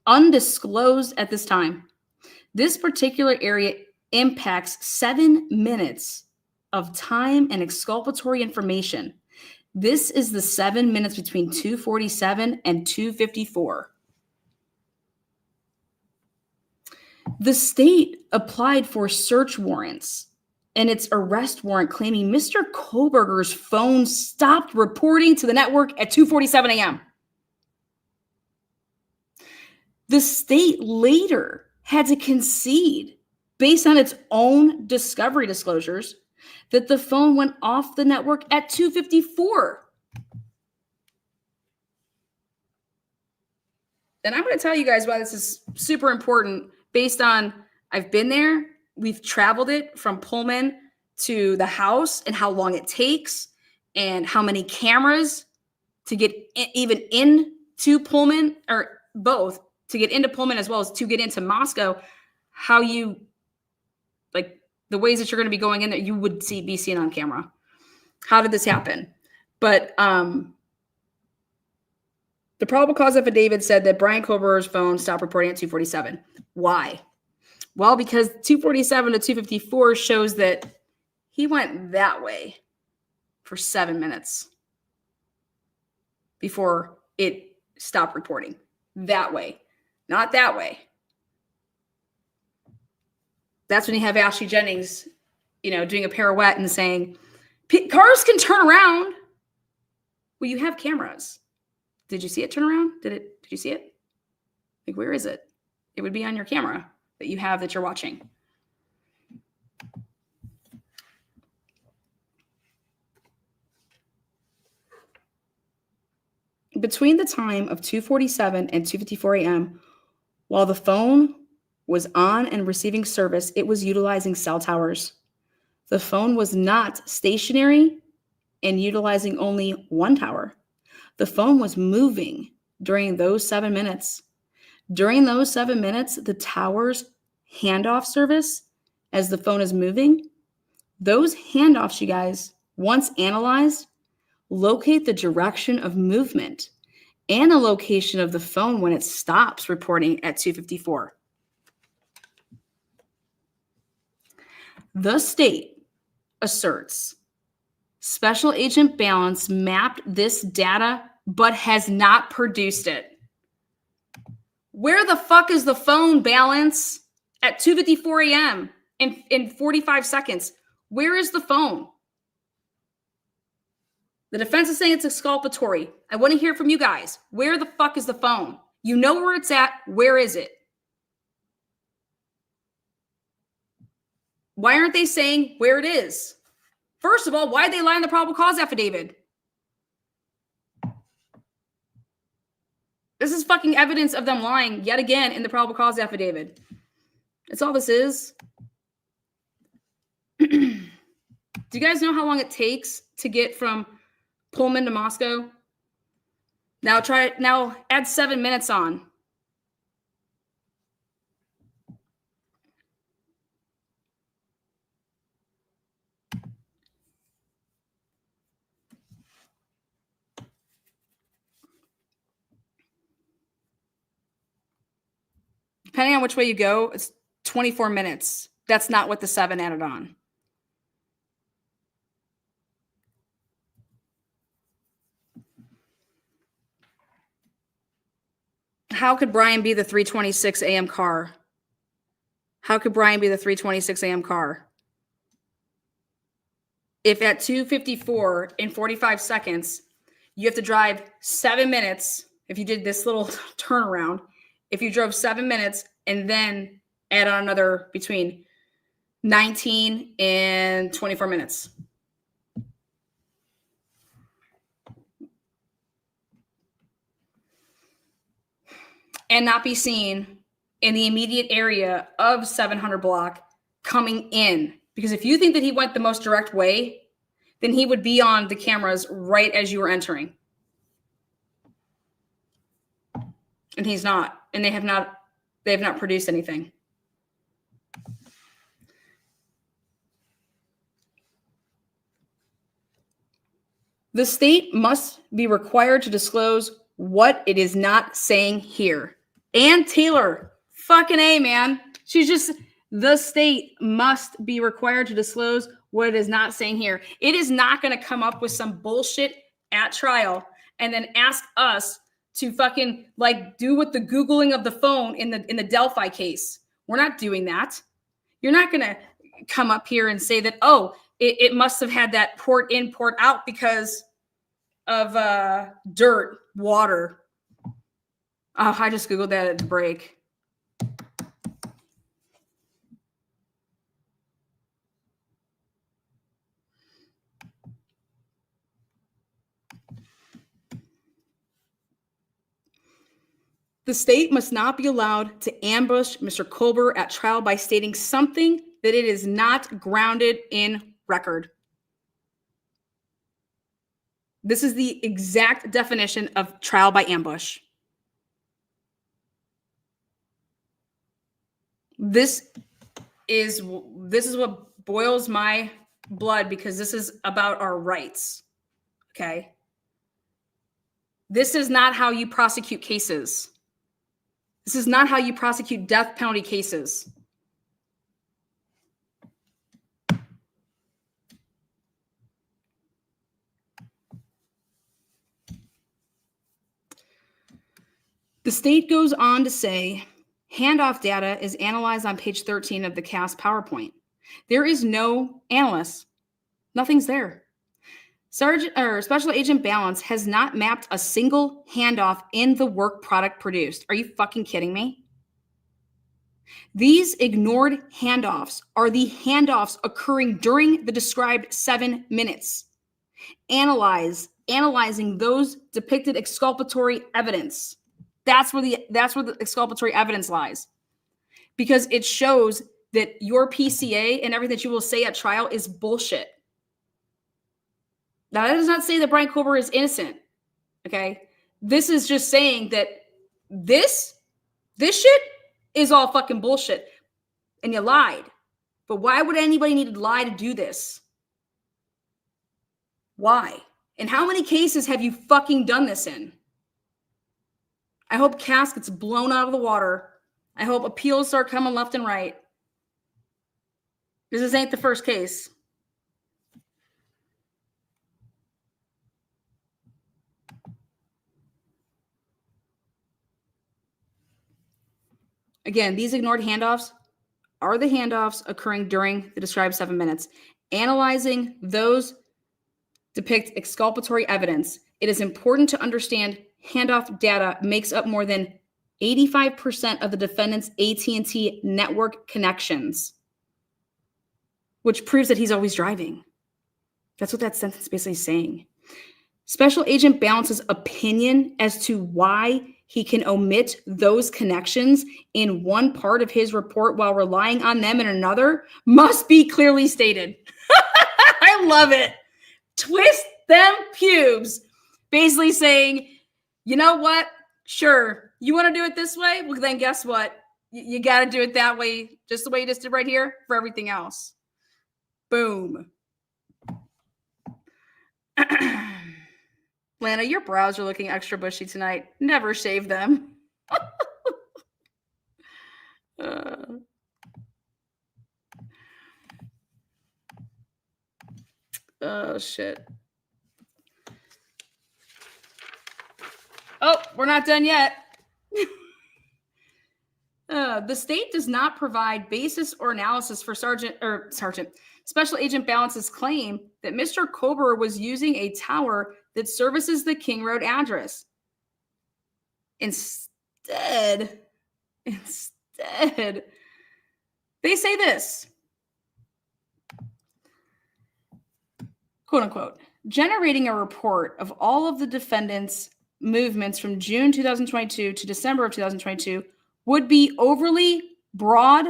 undisclosed at this time. This particular area impacts 7 minutes of time and exculpatory information. This is the 7 minutes between 2:47 and 2:54. The state applied for search warrants and its arrest warrant claiming Mr. Kohlberger's phone stopped reporting to the network at 2:47 a.m. The state later had to concede, based on its own discovery disclosures, that the phone went off the network at 2:54. And I'm going to tell you guys why this is super important based on I've been there. We've traveled it from Pullman to the house and how long it takes and how many cameras to get even into Pullman, or both to get into Pullman as well as to get into Moscow. How you, like, the ways that you're going to be going in that you would be seen on camera. How did this happen? But the probable cause affidavit said that Brian Kohlberger's phone stopped reporting at 2:47. Why? Well, because 2:47 to 2:54 shows that he went that way for 7 minutes before it stopped reporting. That way, not that way. That's when you have Ashley Jennings, doing a pirouette and saying, cars can turn around. Well, you have cameras. Did you see it turn around? Did you see it? Like, where is it? It would be on your camera that you have that you're watching. Between the time of 2:47 and 2:54 a.m., while the phone was on and receiving service, it was utilizing cell towers. The phone was not stationary and utilizing only one tower. The phone was moving during those 7 minutes. During those 7 minutes, the tower's handoff service, as the phone is moving, those handoffs, you guys, once analyzed, locate the direction of movement and the location of the phone when it stops reporting at 2:54. The state asserts Special Agent Balance mapped this data but has not produced it. Where the fuck is the phone, Balance? At 2:54 a.m. in 45 seconds. Where is the phone? The defense is saying it's exculpatory. I want to hear from you guys. Where the fuck is the phone? You know where it's at. Where is it? Why aren't they saying where it is? First of all, why did they lie in the probable cause affidavit? This is fucking evidence of them lying yet again in the probable cause affidavit. That's all this is. Do you guys know how long it takes to get from Pullman to Moscow? Now add 7 minutes on. Depending on which way you go, it's 24 minutes. That's not what the 7 added on. How could Brian be the 3:26 a.m. car? How could Brian be the 3:26 a.m. car? If at 2:54 in 45 seconds, you have to drive 7 minutes, if you did this little turnaround, if you drove 7 minutes and then add on another between 19 and 24 minutes. And not be seen in the immediate area of 700 block coming in. Because if you think that he went the most direct way, then he would be on the cameras right as you were entering. And he's not. And they have not produced anything. The state must be required to disclose what it is not saying here. Ann Taylor, fucking A, man. She's just, the state must be required to disclose what it is not saying here. It is not going to come up with some bullshit at trial and then ask us to fucking like do with the Googling of the phone in the Delphi case. We're not doing that. You're not going to come up here and say that, oh, it must have had that port in, port out because of dirt, water. Oh, I just Googled that at the break. The state must not be allowed to ambush Mr. Colbert at trial by stating something that it is not grounded in record. This is the exact definition of trial by ambush. This is what boils my blood because this is about our rights. Okay? This is not how you prosecute cases. This is not how you prosecute death penalty cases. The state goes on to say, handoff data is analyzed on page 13 of the CAS PowerPoint. There is no analyst. Nothing's there. Special Agent Balance has not mapped a single handoff in the work product produced. Are you fucking kidding me? These ignored handoffs are the handoffs occurring during the described 7 minutes. Analyzing those depicted exculpatory evidence. That's where the exculpatory evidence lies. Because it shows that your PCA and everything that you will say at trial is bullshit. Now, that does not say that Brian Colbert is innocent, okay? This is just saying that this This shit is all fucking bullshit. And you lied. But why would anybody need to lie to do this? Why? And how many cases have you fucking done this in? I hope Cass gets blown out of the water. I hope appeals start coming left and right. Because this ain't the first case. Again, these ignored handoffs are the handoffs occurring during the described 7 minutes. Analyzing those depict exculpatory evidence. It is important to understand handoff data makes up more than 85% of the defendant's AT&T network connections, which proves that he's always driving. That's what that sentence basically is saying. Special Agent Balance's opinion as to why he can omit those connections in one part of his report while relying on them in another must be clearly stated. I love it. Twist them pubes. Basically saying, you know what? Sure, you want to do it this way? Well, then guess what? You got to do it that way, just the way you just did right here for everything else. Boom. Lana, your brows are looking extra bushy tonight. Never shave them. Oh, shit. Oh, we're not done yet. The state does not provide basis or analysis for Special Agent Balance's claim that Mr. Kober was using a tower that services the King Road address. Instead, they say this, quote unquote, generating a report of all of the defendants' movements from June 2022 to December of 2022 would be overly broad,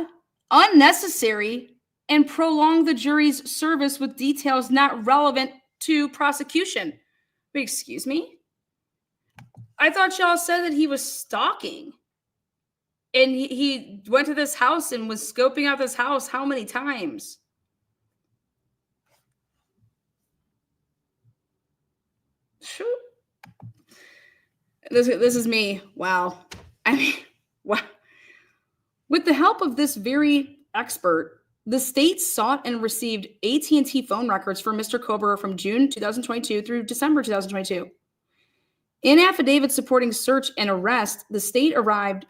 unnecessary, and prolong the jury's service with details not relevant to prosecution. Wait, excuse me? I thought y'all said that he was stalking. And he went to this house and was scoping out this house how many times? Shoot. This is me. Wow. I mean, wow. With the help of this very expert, the state sought and received AT&T phone records for Mr. Kober from June 2022 through December 2022. In affidavits supporting search and arrest, the state averred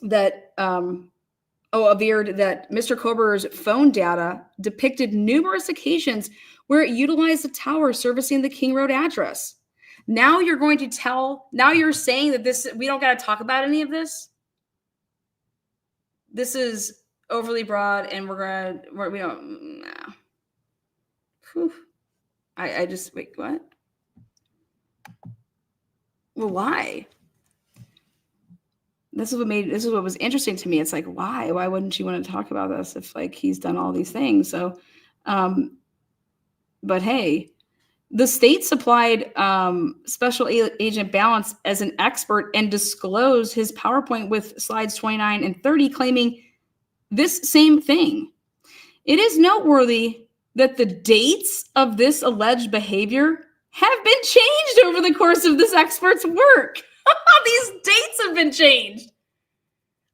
that Mr. Kober's phone data depicted numerous occasions where it utilized the tower servicing the King Road address. Now you're saying that we don't got to talk about any of this? This is overly broad, and we don't. No. Whew. I just wait. What? Well, why? This is what was interesting to me. It's like, why? Why wouldn't you want to talk about this if like he's done all these things? So, but hey, the state supplied Special Agent Balance as an expert and disclosed his PowerPoint with slides 29 and 30, claiming this same thing. It is noteworthy that the dates of this alleged behavior have been changed over the course of this expert's work. These dates have been changed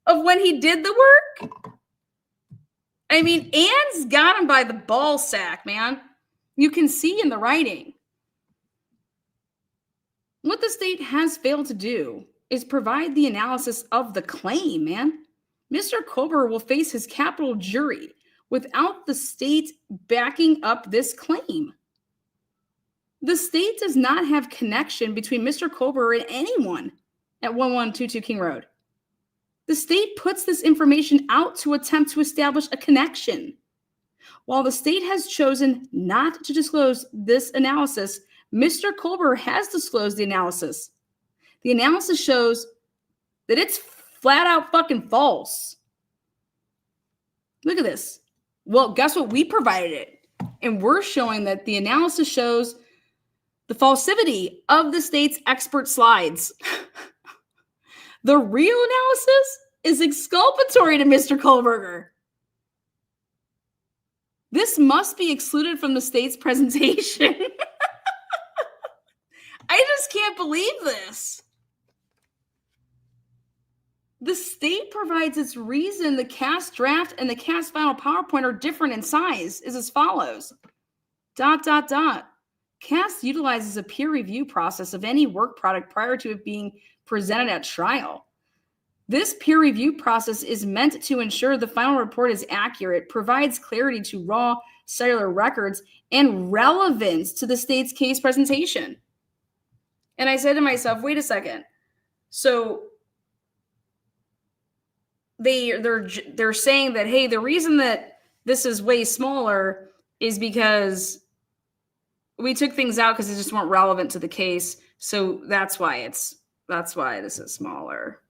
of when he did the work. I mean, Ann's got him by the ball sack, man. You can see in the writing. What the state has failed to do is provide the analysis of the claim, man. Mr. Kober will face his capital jury without the state backing up this claim. The state does not have connection between Mr. Kober and anyone at 1122 King Road. The state puts this information out to attempt to establish a connection. While the state has chosen not to disclose this analysis, Mr. Kober has disclosed the analysis. The analysis shows that it's flat out fucking false. Look at this. Well, guess what? We provided it. And we're showing that the analysis shows the falsity of the state's expert slides. The real analysis is exculpatory to Mr. Kohlberger. This must be excluded from the state's presentation. I just can't believe this. The state provides its reason the cast draft and the cast final PowerPoint are different in size is as follows. ... Cast utilizes a peer review process of any work product prior to it being presented at trial. This peer review process is meant to ensure the final report is accurate, provides clarity to raw cellular records, and relevance to the state's case presentation. And I said to myself, wait a second. So they're saying that, hey, the reason that this is way smaller is because we took things out because they just weren't relevant to the case. So that's why this is smaller.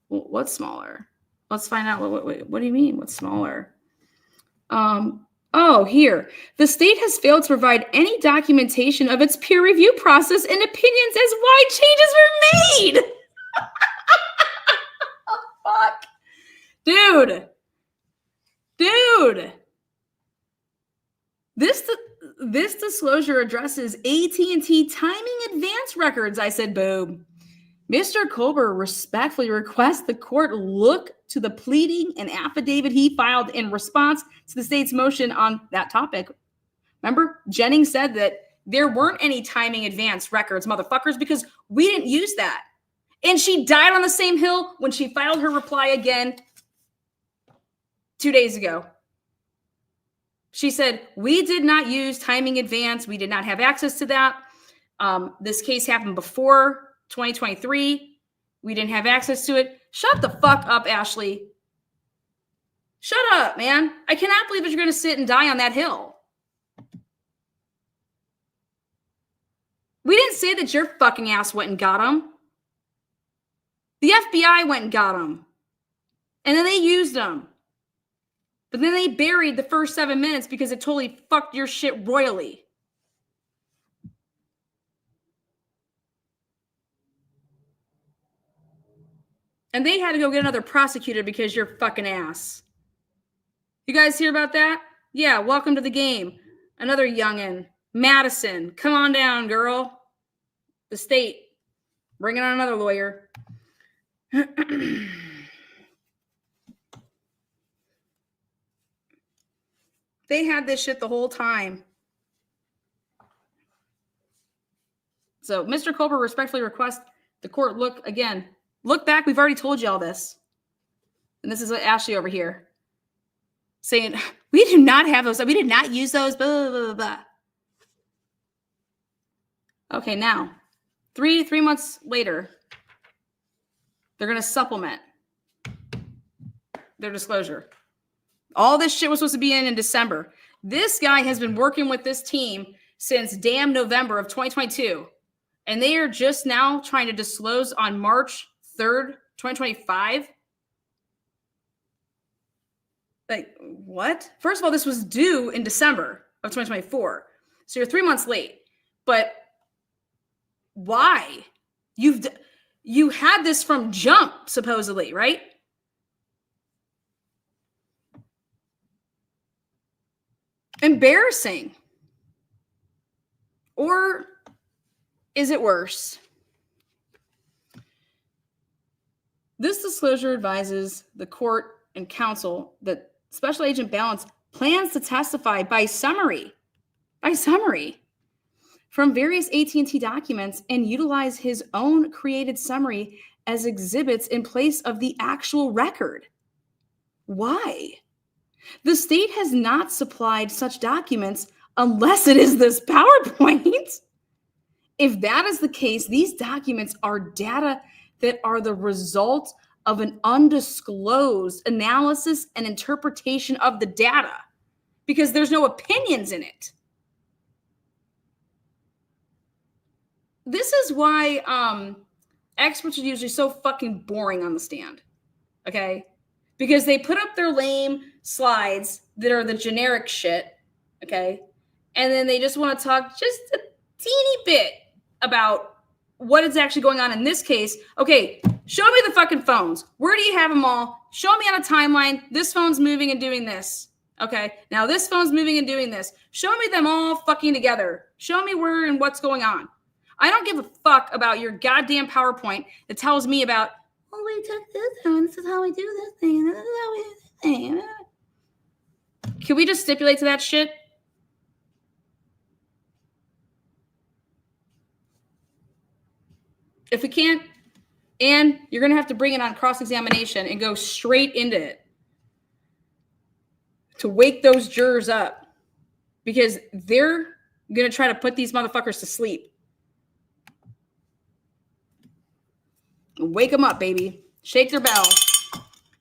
Well, what's smaller? Let's find out. What do you mean? What's smaller? Oh, here. The state has failed to provide any documentation of its peer review process and opinions as why changes were made. Fuck. Dude. This disclosure addresses AT&T timing advance records. I said, boom. Mr. Kohlberger respectfully requests the court look to the pleading and affidavit he filed in response to the state's motion on that topic. Remember, Jennings said that there weren't any timing advance records, motherfuckers, because we didn't use that. And she died on the same hill when she filed her reply again 2 days ago. She said, we did not use timing advance. We did not have access to that. This case happened before 2023. We didn't have access to it. Shut the fuck up, Ashley. Shut up, man. I cannot believe that you're going to sit and die on that hill. We didn't say that your fucking ass went and got him. The FBI went and got him. And then they used him. But then they buried the first 7 minutes because it totally fucked your shit royally. And they had to go get another prosecutor because you're fucking ass. You guys hear about that? Yeah, welcome to the game. Another youngin'. Madison, come on down, girl. The state. Bring on another lawyer. They had this shit the whole time. So Mr. Kohlberger respectfully requests the court look back. We've already told you all this. And this is what Ashley over here saying, we do not have those. We did not use those. Blah, blah, blah, blah. Okay, now, three months later, they're going to supplement their disclosure. All this shit was supposed to be in December. This guy has been working with this team since damn November of 2022. And they are just now trying to disclose on March 3rd, 2025. Like, what? First of all, this was due in December of 2024. So you're 3 months late. But why? You had this from jump, supposedly, right? Embarrassing. Or is it worse? This disclosure advises the court and counsel that Special Agent Balance plans to testify by summary from various AT&T documents and utilize his own created summary as exhibits in place of the actual record. Why? The state has not supplied such documents unless it is this PowerPoint. If that is the case, these documents are data that are the result of an undisclosed analysis and interpretation of the data because there's no opinions in it. This is why experts are usually so fucking boring on the stand, okay? Because they put up their lame slides that are the generic shit, okay? And then they just want to talk just a teeny bit about what is actually going on in this case. Okay, Show me the fucking phones. Where do you have them all? Show me on a timeline. This phone's moving and doing this. Okay. Now this phone's moving and doing this. Show me them all fucking together. Show me where and what's going on. I don't give a fuck about your goddamn PowerPoint that tells me about, oh, we took this one. This is how we do this thing. This is how we do this thing. Can we just stipulate to that shit? If we can't, and you're going to have to bring it on cross-examination and go straight into it to wake those jurors up, because they're going to try to put these motherfuckers to sleep. Wake them up, baby. Shake their bell.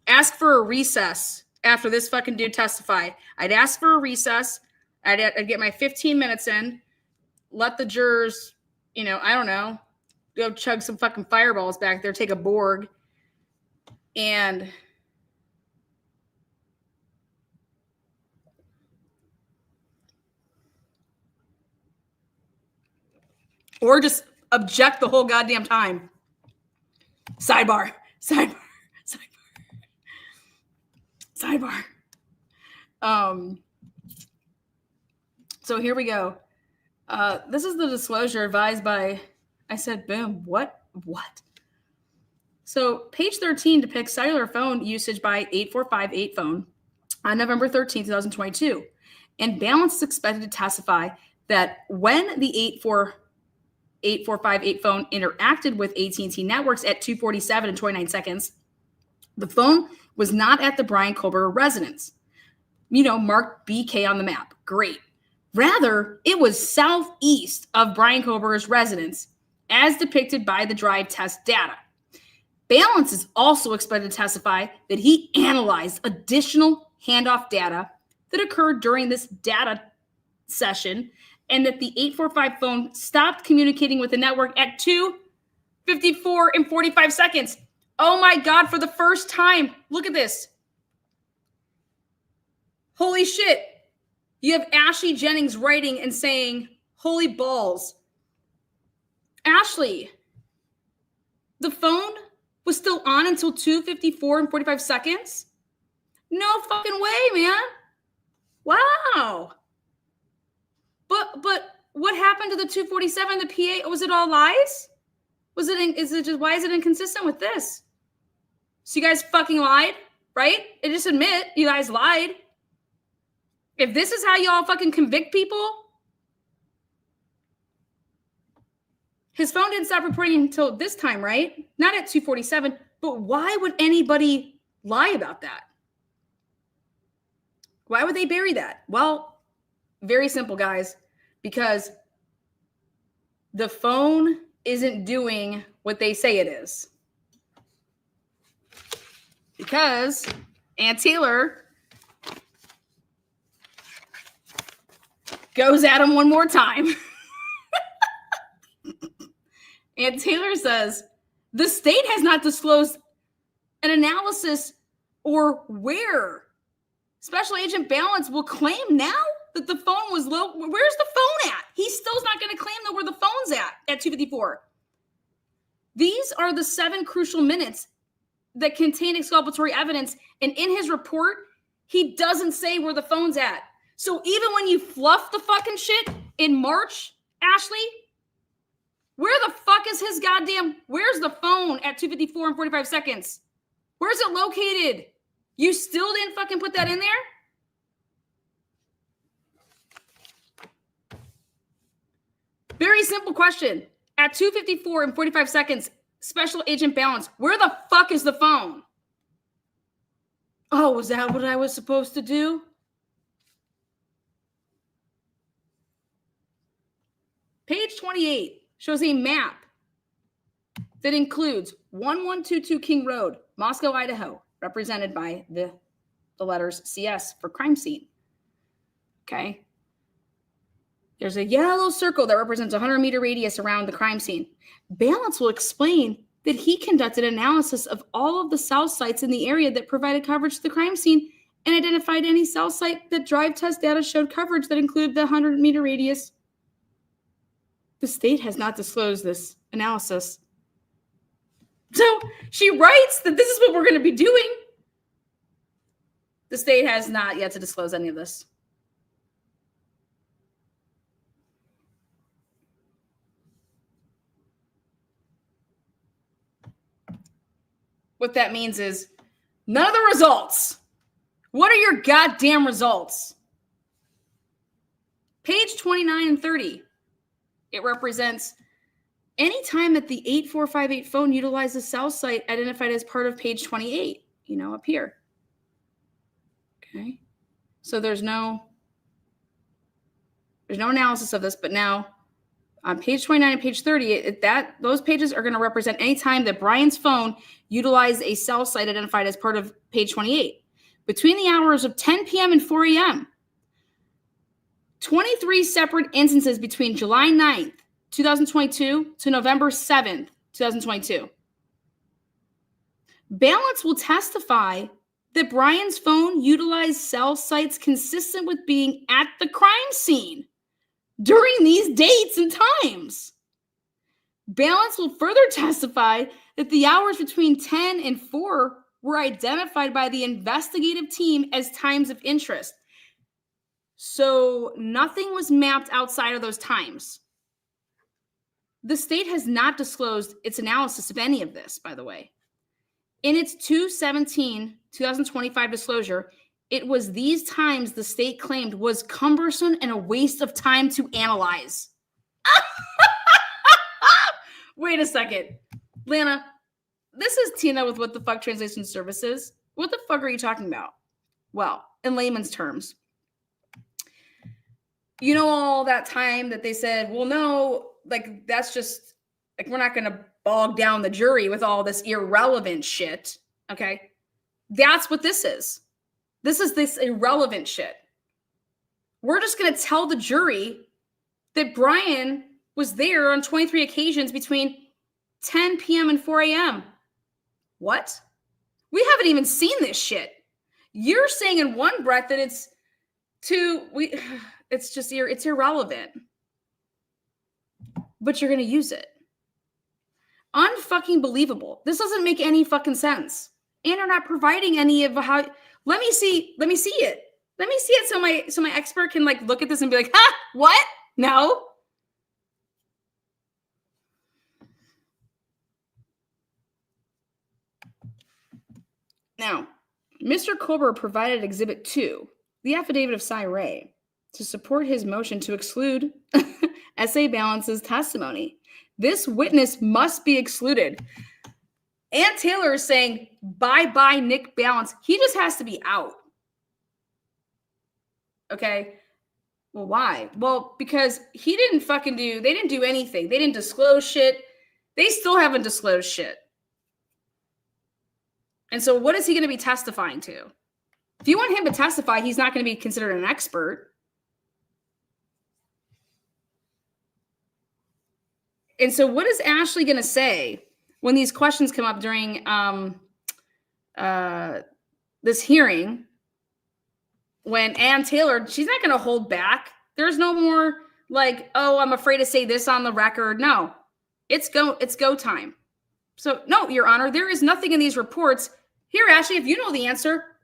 Ask for a recess after this fucking dude testified. I'd ask for a recess. I'd get my 15 minutes in. Let the jurors, I don't know, go chug some fucking fireballs back there, take a Borg, and or just object the whole goddamn time. Sidebar. So here we go. This is the disclosure advised by, I said, boom, what? So page 13 depicts cellular phone usage by 8458 phone on November 13, 2022. And Balance is expected to testify that when the 8458 phone interacted with AT&T networks at 2:47 and 29 seconds, the phone was not at the Brian Kober residence, marked BK on the map. Great. Rather, it was southeast of Brian Kober's residence, as depicted by the drive test data. Balance is also expected to testify that he analyzed additional handoff data that occurred during this data session, and that the 845 phone stopped communicating with the network at 2:54 and 45 seconds. Oh my God, for the first time. Look at this. Holy shit. You have Ashley Jennings writing and saying, holy balls. Ashley, the phone was still on until 2:54 and 45 seconds? No fucking way, man. Wow. But what happened to the 2:47, the PA? Was it all lies? Why is it inconsistent with this? So you guys fucking lied, right? And just admit you guys lied. If this is how y'all fucking convict people, his phone didn't stop reporting until this time, right? Not at 2:47, but why would anybody lie about that? Why would they bury that? Well, very simple, guys, because the phone isn't doing what they say it is. Because Aunt Taylor goes at him one more time. Aunt Taylor says, the state has not disclosed an analysis or where Special Agent Balance will claim now that the phone was low. Where's the phone at? He still's not going to claim where the phone's at 2:54. These are the 7 crucial minutes that contain exculpatory evidence. And in his report, he doesn't say where the phone's at. So even when you fluff the fucking shit in March, Ashley, where the fuck is where's the phone at 2:54 and 45 seconds? Where's it located? You still didn't fucking put that in there? Very simple question. At 2:54 and 45 seconds, Special Agent Balance, where the fuck is the phone? Oh, was that what I was supposed to do? Page 28 shows a map that includes 1122 King Road, Moscow, Idaho, represented by the letters CS for crime scene. Okay. There's a yellow circle that represents a 100-meter radius around the crime scene. Balance will explain that he conducted analysis of all of the cell sites in the area that provided coverage to the crime scene and identified any cell site that drive test data showed coverage that included the 100-meter radius. The state has not disclosed this analysis. So she writes that this is what we're going to be doing. The state has not yet to disclose any of this. What that means is none of the results. What are your goddamn results? Page 29 and 30. It represents any time that the 8458 phone utilizes cell site identified as part of page 28, up here. Okay. So there's no analysis of this, but now on page 29 and page 30, those pages are going to represent any time that Brian's phone utilized a cell site identified as part of page 28. Between the hours of 10 p.m. and 4 a.m., 23 separate instances between July 9th, 2022 to November 7th, 2022. Balance will testify that Brian's phone utilized cell sites consistent with being at the crime scene during these dates and times. Balance will further testify that the hours between 10 and 4 were identified by the investigative team as times of interest. So nothing was mapped outside of those times. The state has not disclosed its analysis of any of this, by the way. In its 2/17/2025 disclosure, it was these times the state claimed was cumbersome and a waste of time to analyze. Wait a second. Lana, this is Tina with What the Fuck Translation Services. What the fuck are you talking about? Well, in layman's terms, all that time that they said, well, no, that's just, we're not going to bog down the jury with all this irrelevant shit, okay? That's what this is. This is this irrelevant shit. We're just going to tell the jury that Brian was there on 23 occasions between 10 p.m. and 4 a.m. What? We haven't even seen this shit. You're saying in one breath that it's irrelevant. But you're going to use it. Unfucking believable. This doesn't make any fucking sense. And you're not providing any of how. Let me see it. Let me see it so my expert can look at this and be like, "Ha, what? No." Now, Mr. Colbert provided Exhibit 2, the affidavit of Cy Ray, to support his motion to exclude S.A. Balance's testimony. This witness must be excluded. Ann Taylor is saying, bye-bye Nick Balance. He just has to be out. Okay? Well, why? Well, because they didn't do anything. They didn't disclose shit. They still haven't disclosed shit. And so what is he going to be testifying to? If you want him to testify, he's not going to be considered an expert. And so what is Ashley going to say when these questions come up during this hearing? When Ann Taylor, she's not going to hold back. There's no more oh, I'm afraid to say this on the record. No, it's go time. So no, Your Honor, there is nothing in these reports. Here, Ashley, if you know the answer,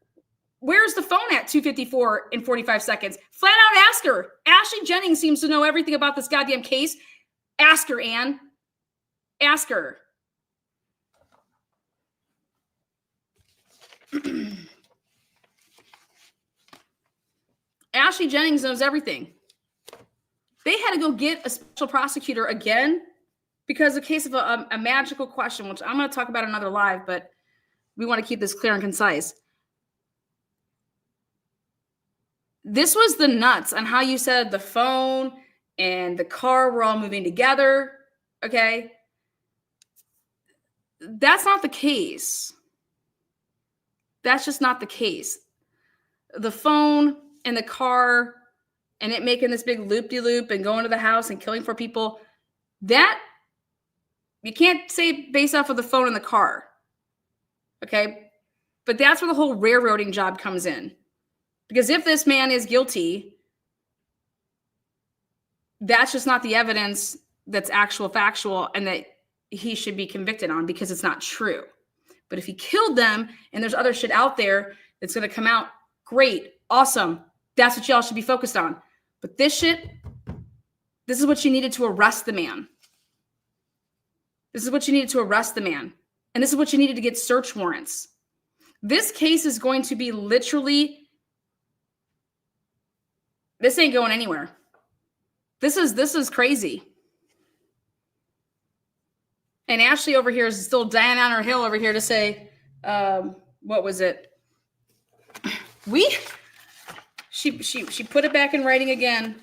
where's the phone at 2:54 and 45 seconds? Flat out ask her. Ashley Jennings seems to know everything about this goddamn case. Ask her, Ann. Ask her. Ashley Jennings knows everything. They had to go get a special prosecutor again because of the case of a magical question, which I'm going to talk about another live, but we want to keep this clear and concise. This was the nuts on how you said the phone and the car were all moving together, okay? That's not the case. That's just not the case. The phone and the car and it making this big loop-de-loop and going to the house and killing 4 people, that you can't say based off of the phone and the car, okay? But that's where the whole railroading job comes in. Because if this man is guilty, that's just not the evidence that's factual, and that he should be convicted on because it's not true. But if he killed them and there's other shit out there that's going to come out, great, awesome. That's what y'all should be focused on. But this shit, this is what you needed to arrest the man. This is what you needed to arrest the man. And this is what you needed to get search warrants. This case is going to be literally, this ain't going anywhere. This is crazy. And Ashley over here is still dying on her hill over here to say, what was it? She put it back in writing again.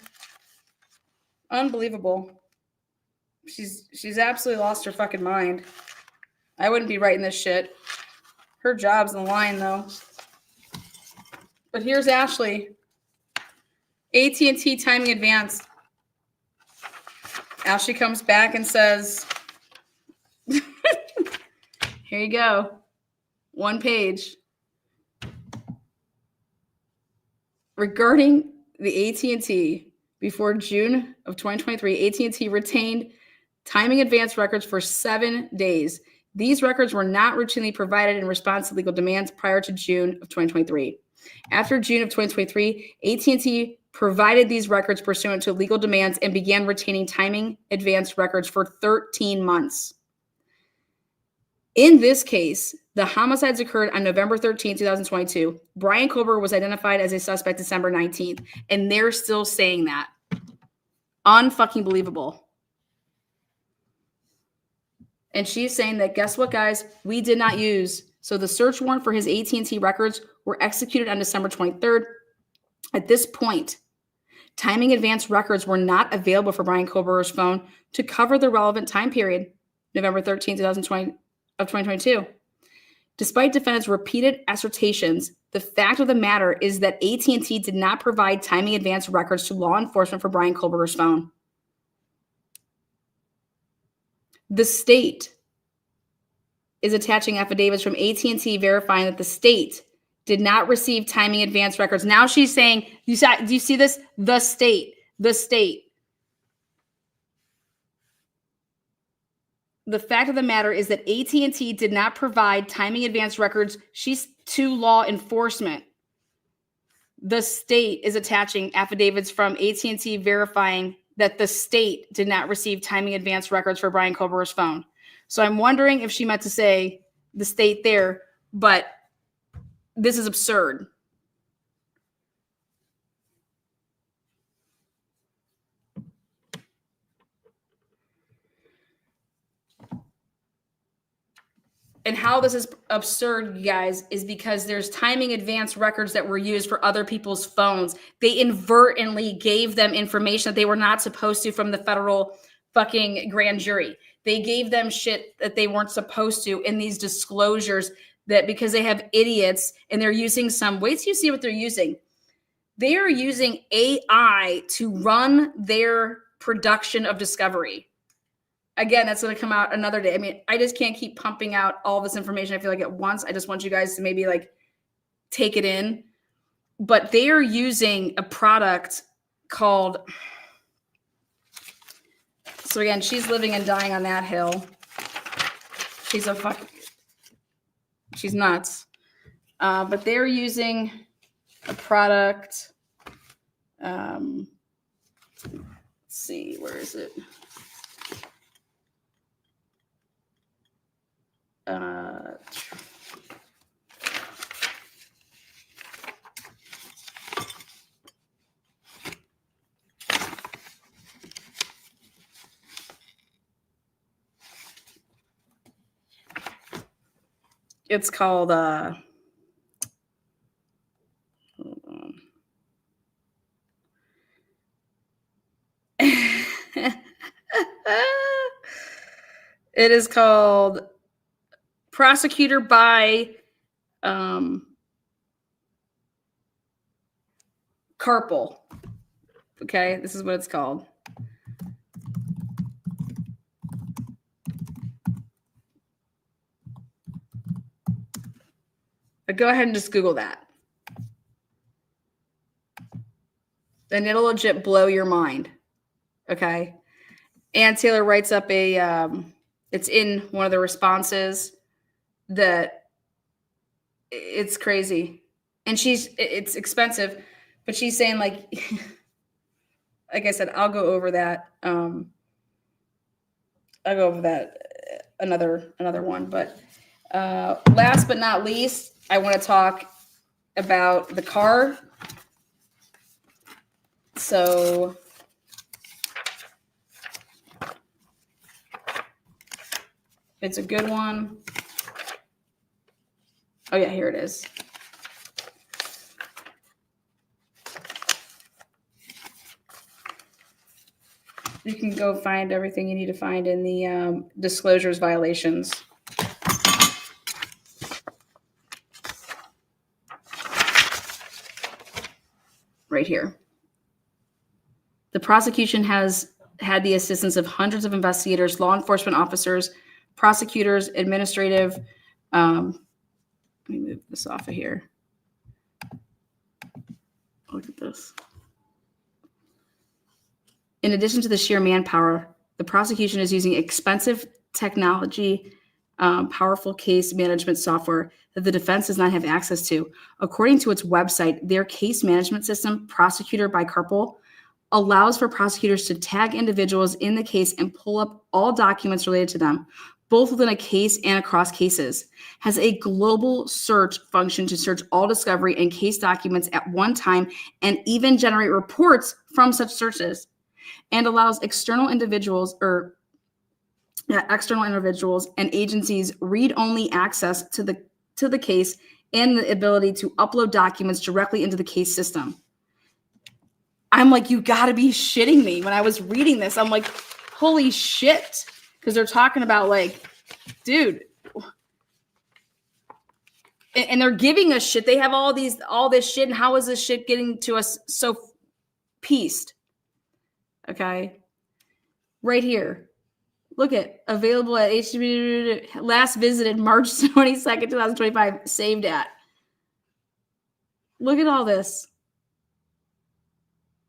Unbelievable. She's absolutely lost her fucking mind. I wouldn't be writing this shit. Her job's on the line though. But here's Ashley. AT&T timing advance. Ashley comes back and says, here you go. One page. Regarding the AT&T, before June of 2023, AT&T retained timing advance records for 7 days. These records were not routinely provided in response to legal demands prior to June of 2023. After June of 2023, AT&T provided these records pursuant to legal demands and began retaining timing advance records for 13 months. In this case, the homicides occurred on November 13, 2022. Brian Kober was identified as a suspect December 19th, and they're still saying that. Unfucking believable. And she's saying that, guess what, guys? We did not use. So the search warrant for his AT&T records were executed on December 23rd. At this point, timing advance records were not available for Brian Kober's phone to cover the relevant time period, November 13, 2022. Despite defendants' repeated assertions, the fact of the matter is that AT&T did not provide timing advance records to law enforcement for Brian Kober's phone. The state is attaching affidavits from AT&T verifying that the state did not receive timing advance records. Now she's saying, do you see this? The state. The fact of the matter is that AT&T did not provide timing advance records. She's to law enforcement. The state is attaching affidavits from AT&T verifying that the state did not receive timing advance records for Brian Kober's phone. So I'm wondering if she meant to say the state there, but this is absurd. And how this is absurd, you guys, is because there's timing advance records that were used for other people's phones. They inadvertently gave them information that they were not supposed to from the federal fucking grand jury. They gave them shit that they weren't supposed to in these disclosures, that because they have idiots and they're using some, wait till you see what they're using. They are using AI to run their production of discovery. Again, that's going to come out another day. I mean, I just can't keep pumping out all this information. I feel like at once. I just want you guys to maybe like take it in. But they are using a product called. So again, she's living and dying on that hill. She's nuts. But they're using a product. Let's see, where is it? It's called hold on. It is called Prosecutor by Carpel. Okay, this is what it's called. But go ahead and just Google that. And it'll legit blow your mind. Okay. Ann Taylor writes up a It's in one of the responses that it's crazy. And it's expensive, but she's saying like I said, I'll go over that. I'll go over that another one. But last but not least, I want to talk about the car. So it's a good one. Oh yeah, here it is. You can go find everything you need to find in the disclosures violations. Right here. The prosecution has had the assistance of hundreds of investigators, law enforcement officers, prosecutors, administrative. Let me move this off of here. Look at this. In addition to the sheer manpower, the prosecution is using expensive technology, powerful case management software that the defense does not have access to. According to its website, their case management system, Prosecutor by Carpal, allows for prosecutors to tag individuals in the case and pull up all documents related to them, both within a case and across cases, has a global search function to search all discovery and case documents at one time and even generate reports from such searches, and allows external individuals and agencies read-only access to the case and the ability to upload documents directly into the case system. I'm like, you got to be shitting me. When I was reading this, I'm like, holy shit. Because they're talking about like, dude. And they're giving us shit. They have all this shit. And how is this shit getting to us so pieced? Okay. Right here. Look at available at HTTP, last visited March 22nd, 2025, saved at. Look at all this.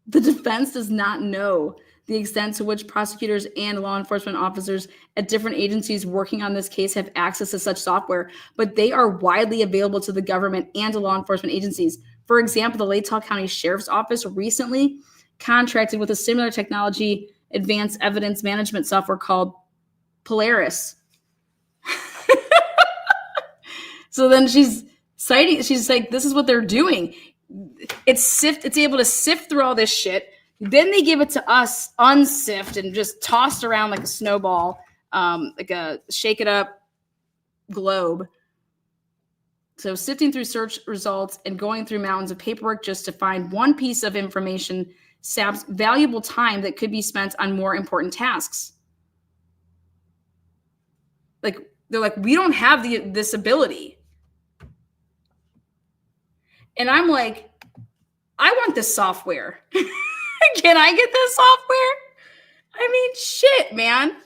The defense does not know the extent to which prosecutors and law enforcement officers at different agencies working on this case have access to such software, but they are widely available to the government and to law enforcement agencies. For example, the Latah County Sheriff's Office recently contracted with a similar technology advanced evidence management software called Polaris. So then she's like, this is what they're doing. It's able to sift through all this shit. Then they give it to us unsifted and just tossed around like a snowball, like a shake it up globe. So sifting through search results and going through mountains of paperwork just to find one piece of information saps valuable time that could be spent on more important tasks. Like, they're like, we don't have this ability. And I'm like, I want this software. Can I get this software? I mean, shit, man.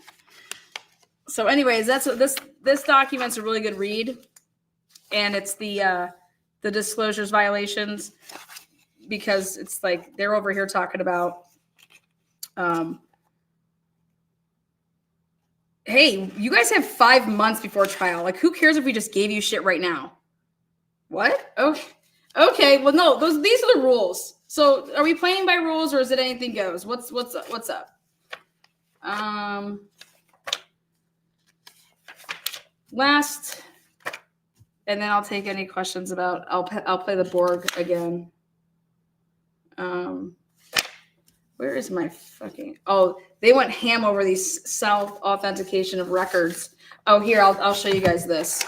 So anyways, that's what this document's a really good read. And it's the disclosures violations, because it's like they're over here talking about, hey, you guys have 5 months before trial. Like, who cares if we just gave you shit right now? What? Okay. Well, no, these are the rules. So are we playing by rules, or is it anything goes? What's up? Last, and then I'll take any questions about, I'll play the Borg again. Where is my fucking, they went ham over these self-authentication of records. Oh, here, I'll show you guys this.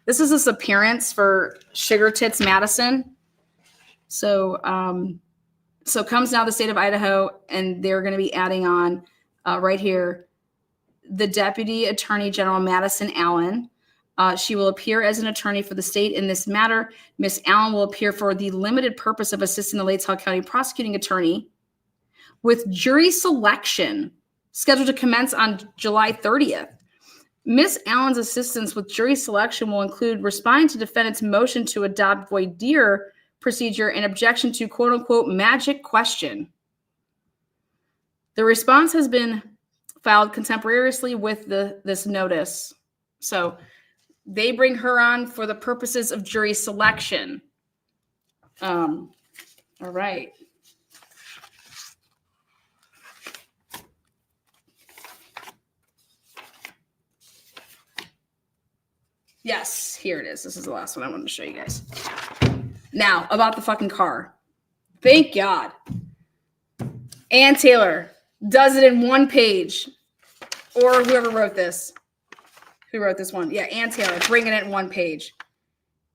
This is this appearance for Sugar Tits Madison. So comes now the state of Idaho, and they're going to be adding on right here, the Deputy Attorney General Madison Allen. She will appear as an attorney for the state in this matter. Miss Allen will appear for the limited purpose of assisting the Latah County prosecuting attorney with jury selection scheduled to commence on July 30th. Miss Allen's assistance with jury selection will include responding to defendant's motion to adopt voir dire procedure and objection to quote unquote magic question. The response has been filed contemporaneously with this notice. So they bring her on for the purposes of jury selection. All right. Yes, here it is. This is the last one I wanted to show you guys. Now, about the fucking car. Thank God. Ann Taylor does it in one page. Or whoever wrote this. Who wrote this one? Yeah, Ann Taylor, bringing it in one page.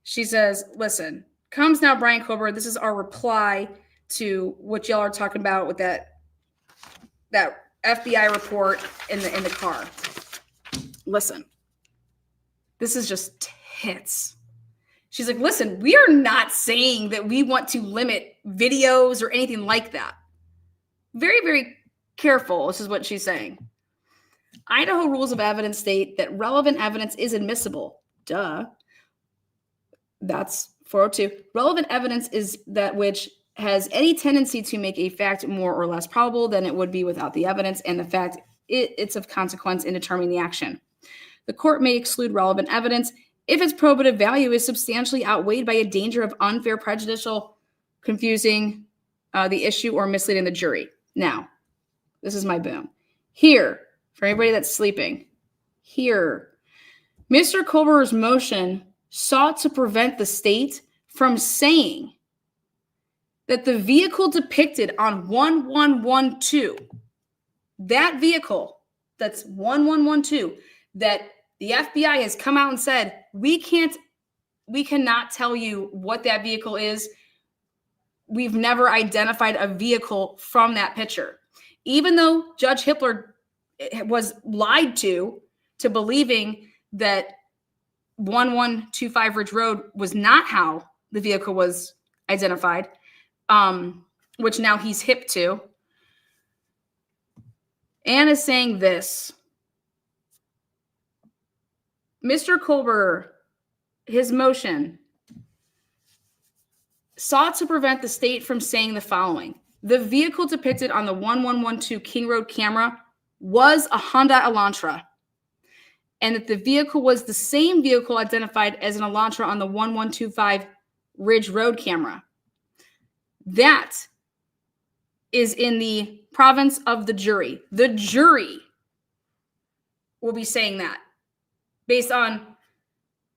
She says, listen, comes now Brian Kober. This is our reply to what y'all are talking about with that FBI report in the car. Listen. This is just tits. She's like, listen, we are not saying that we want to limit videos or anything like that. Very, very careful. This is what she's saying. Idaho rules of evidence state that relevant evidence is admissible. Duh. That's 402. Relevant evidence is that which has any tendency to make a fact more or less probable than it would be without the evidence, and the fact it's of consequence in determining the action. The court may exclude relevant evidence if its probative value is substantially outweighed by a danger of unfair, prejudicial, confusing the issue, or misleading the jury. Now, this is my boom. Here, for anybody that's sleeping, here, Mr. Kober's motion sought to prevent the state from saying that the vehicle depicted on 1112, that vehicle, that's 1112, that the FBI has come out and said, we cannot tell you what that vehicle is. We've never identified a vehicle from that picture. Even though Judge Hippler was lied to believing that 1125 Ridge Road was not how the vehicle was identified, which now he's hip to. Anne is saying this. Mr. Kober, his motion sought to prevent the state from saying the following. The vehicle depicted on the 1112 King Road camera was a Honda Elantra, and that the vehicle was the same vehicle identified as an Elantra on the 1125 Ridge Road camera. That is in the province of the jury. The jury will be saying that. Based on,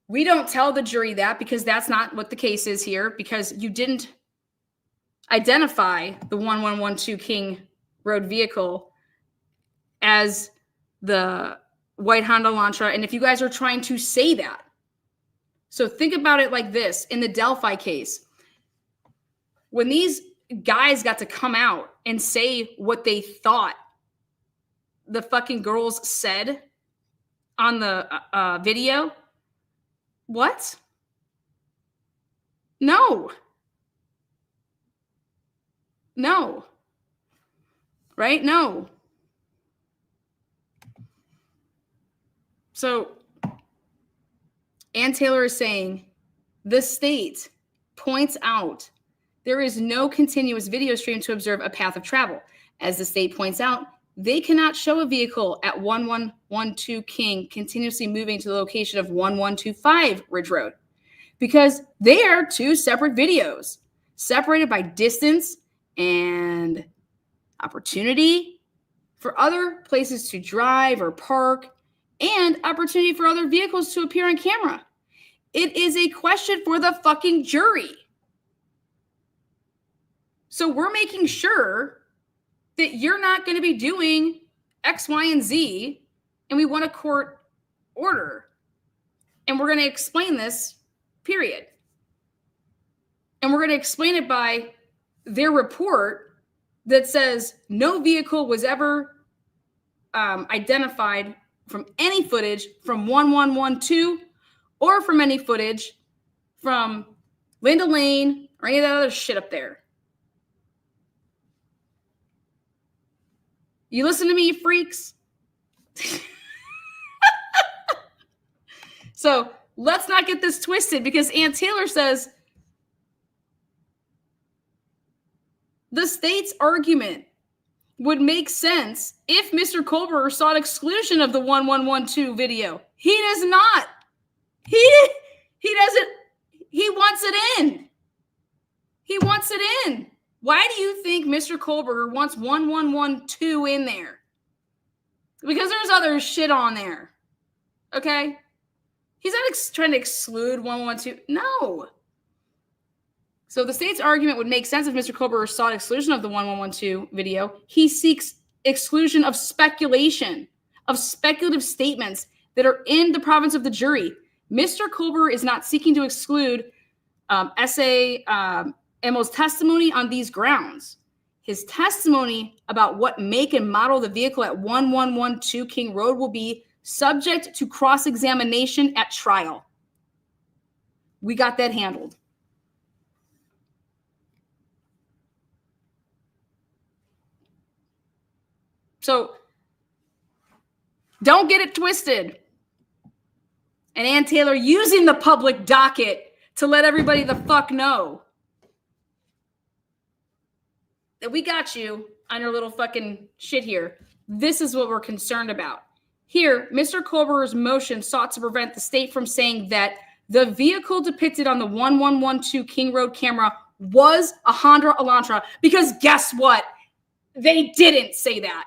we don't tell the jury that because that's not what the case is here, because you didn't identify the 1112 King Road vehicle as the white Honda Elantra. And if you guys are trying to say that, so think about it like this. In the Delphi case, when these guys got to come out and say what they thought the fucking girls said on the video, what? No. Right? No. So Ann Taylor is saying the state points out there is no continuous video stream to observe a path of travel. As the state points out, they cannot show a vehicle at 1112 King continuously moving to the location of 1125 Ridge Road because they are two separate videos, separated by distance and opportunity for other places to drive or park and opportunity for other vehicles to appear on camera. It is a question for the fucking jury. So we're making sure that you're not going to be doing X, Y, and Z, and we want a court order. And we're going to explain this, period. And we're going to explain it by their report that says no vehicle was ever identified from any footage from 1112 or from any footage from Linda Lane or any of that other shit up there. You listen to me, you freaks? So let's not get this twisted because Ann Taylor says the state's argument would make sense if Mr. Colbert sought exclusion of the 1112 video. He does not. He doesn't. He wants it in. He wants it in. Why do you think Mr. Colbert wants 1112 in there? Because there's other shit on there. Okay? He's not trying to exclude 1112. No. So the state's argument would make sense if Mr. Colbert sought exclusion of the 1112 video. He seeks exclusion of speculation, of speculative statements that are in the province of the jury. Mr. Colbert is not seeking to exclude S.A. Emmo's testimony on these grounds. His testimony about what make and model the vehicle at 1112 King Road will be subject to cross-examination at trial. We got that handled. So don't get it twisted. And Ann Taylor using the public docket to let everybody the fuck know that we got you on your little fucking shit here. This is what we're concerned about. Here, Mr. Colbert's motion sought to prevent the state from saying that the vehicle depicted on the 1112 King Road camera was a Honda Elantra, because guess what? They didn't say that.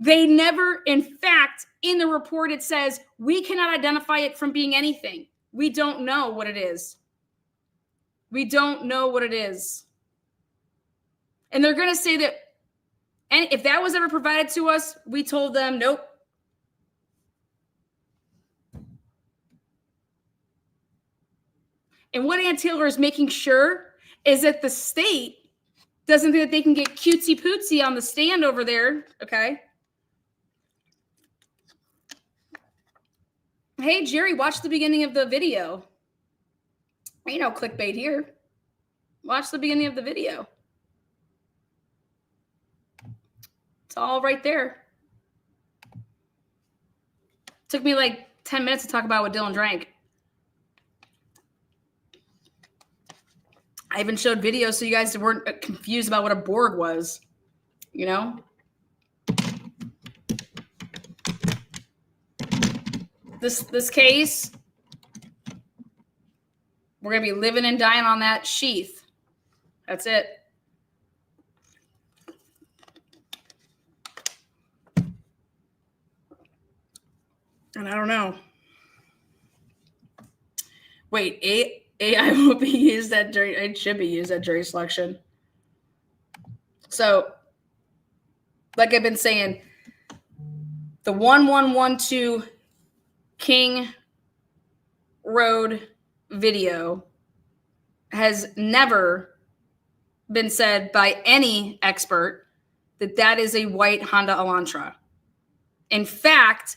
They never, in fact, in the report, it says, we cannot identify it from being anything. We don't know what it is. We don't know what it is. And they're going to say that, and if that was ever provided to us, we told them, nope. And what Ann Taylor is making sure is that the state doesn't think that they can get cutesy pootsy on the stand over there, okay? Hey, Jerry, watch the beginning of the video. Ain't no clickbait here. Watch the beginning of the video. It's all right there. Took me like 10 minutes to talk about what Dylan drank. I even showed videos so you guys weren't confused about what a Borg was, you know? This case, we're going to be living and dying on that sheath. That's it. And I don't know. Wait, AI will be used at jury. It should be used at jury selection. So, like I've been saying, the 1112 King Road video has never been said by any expert that that is a white Honda Elantra. In fact,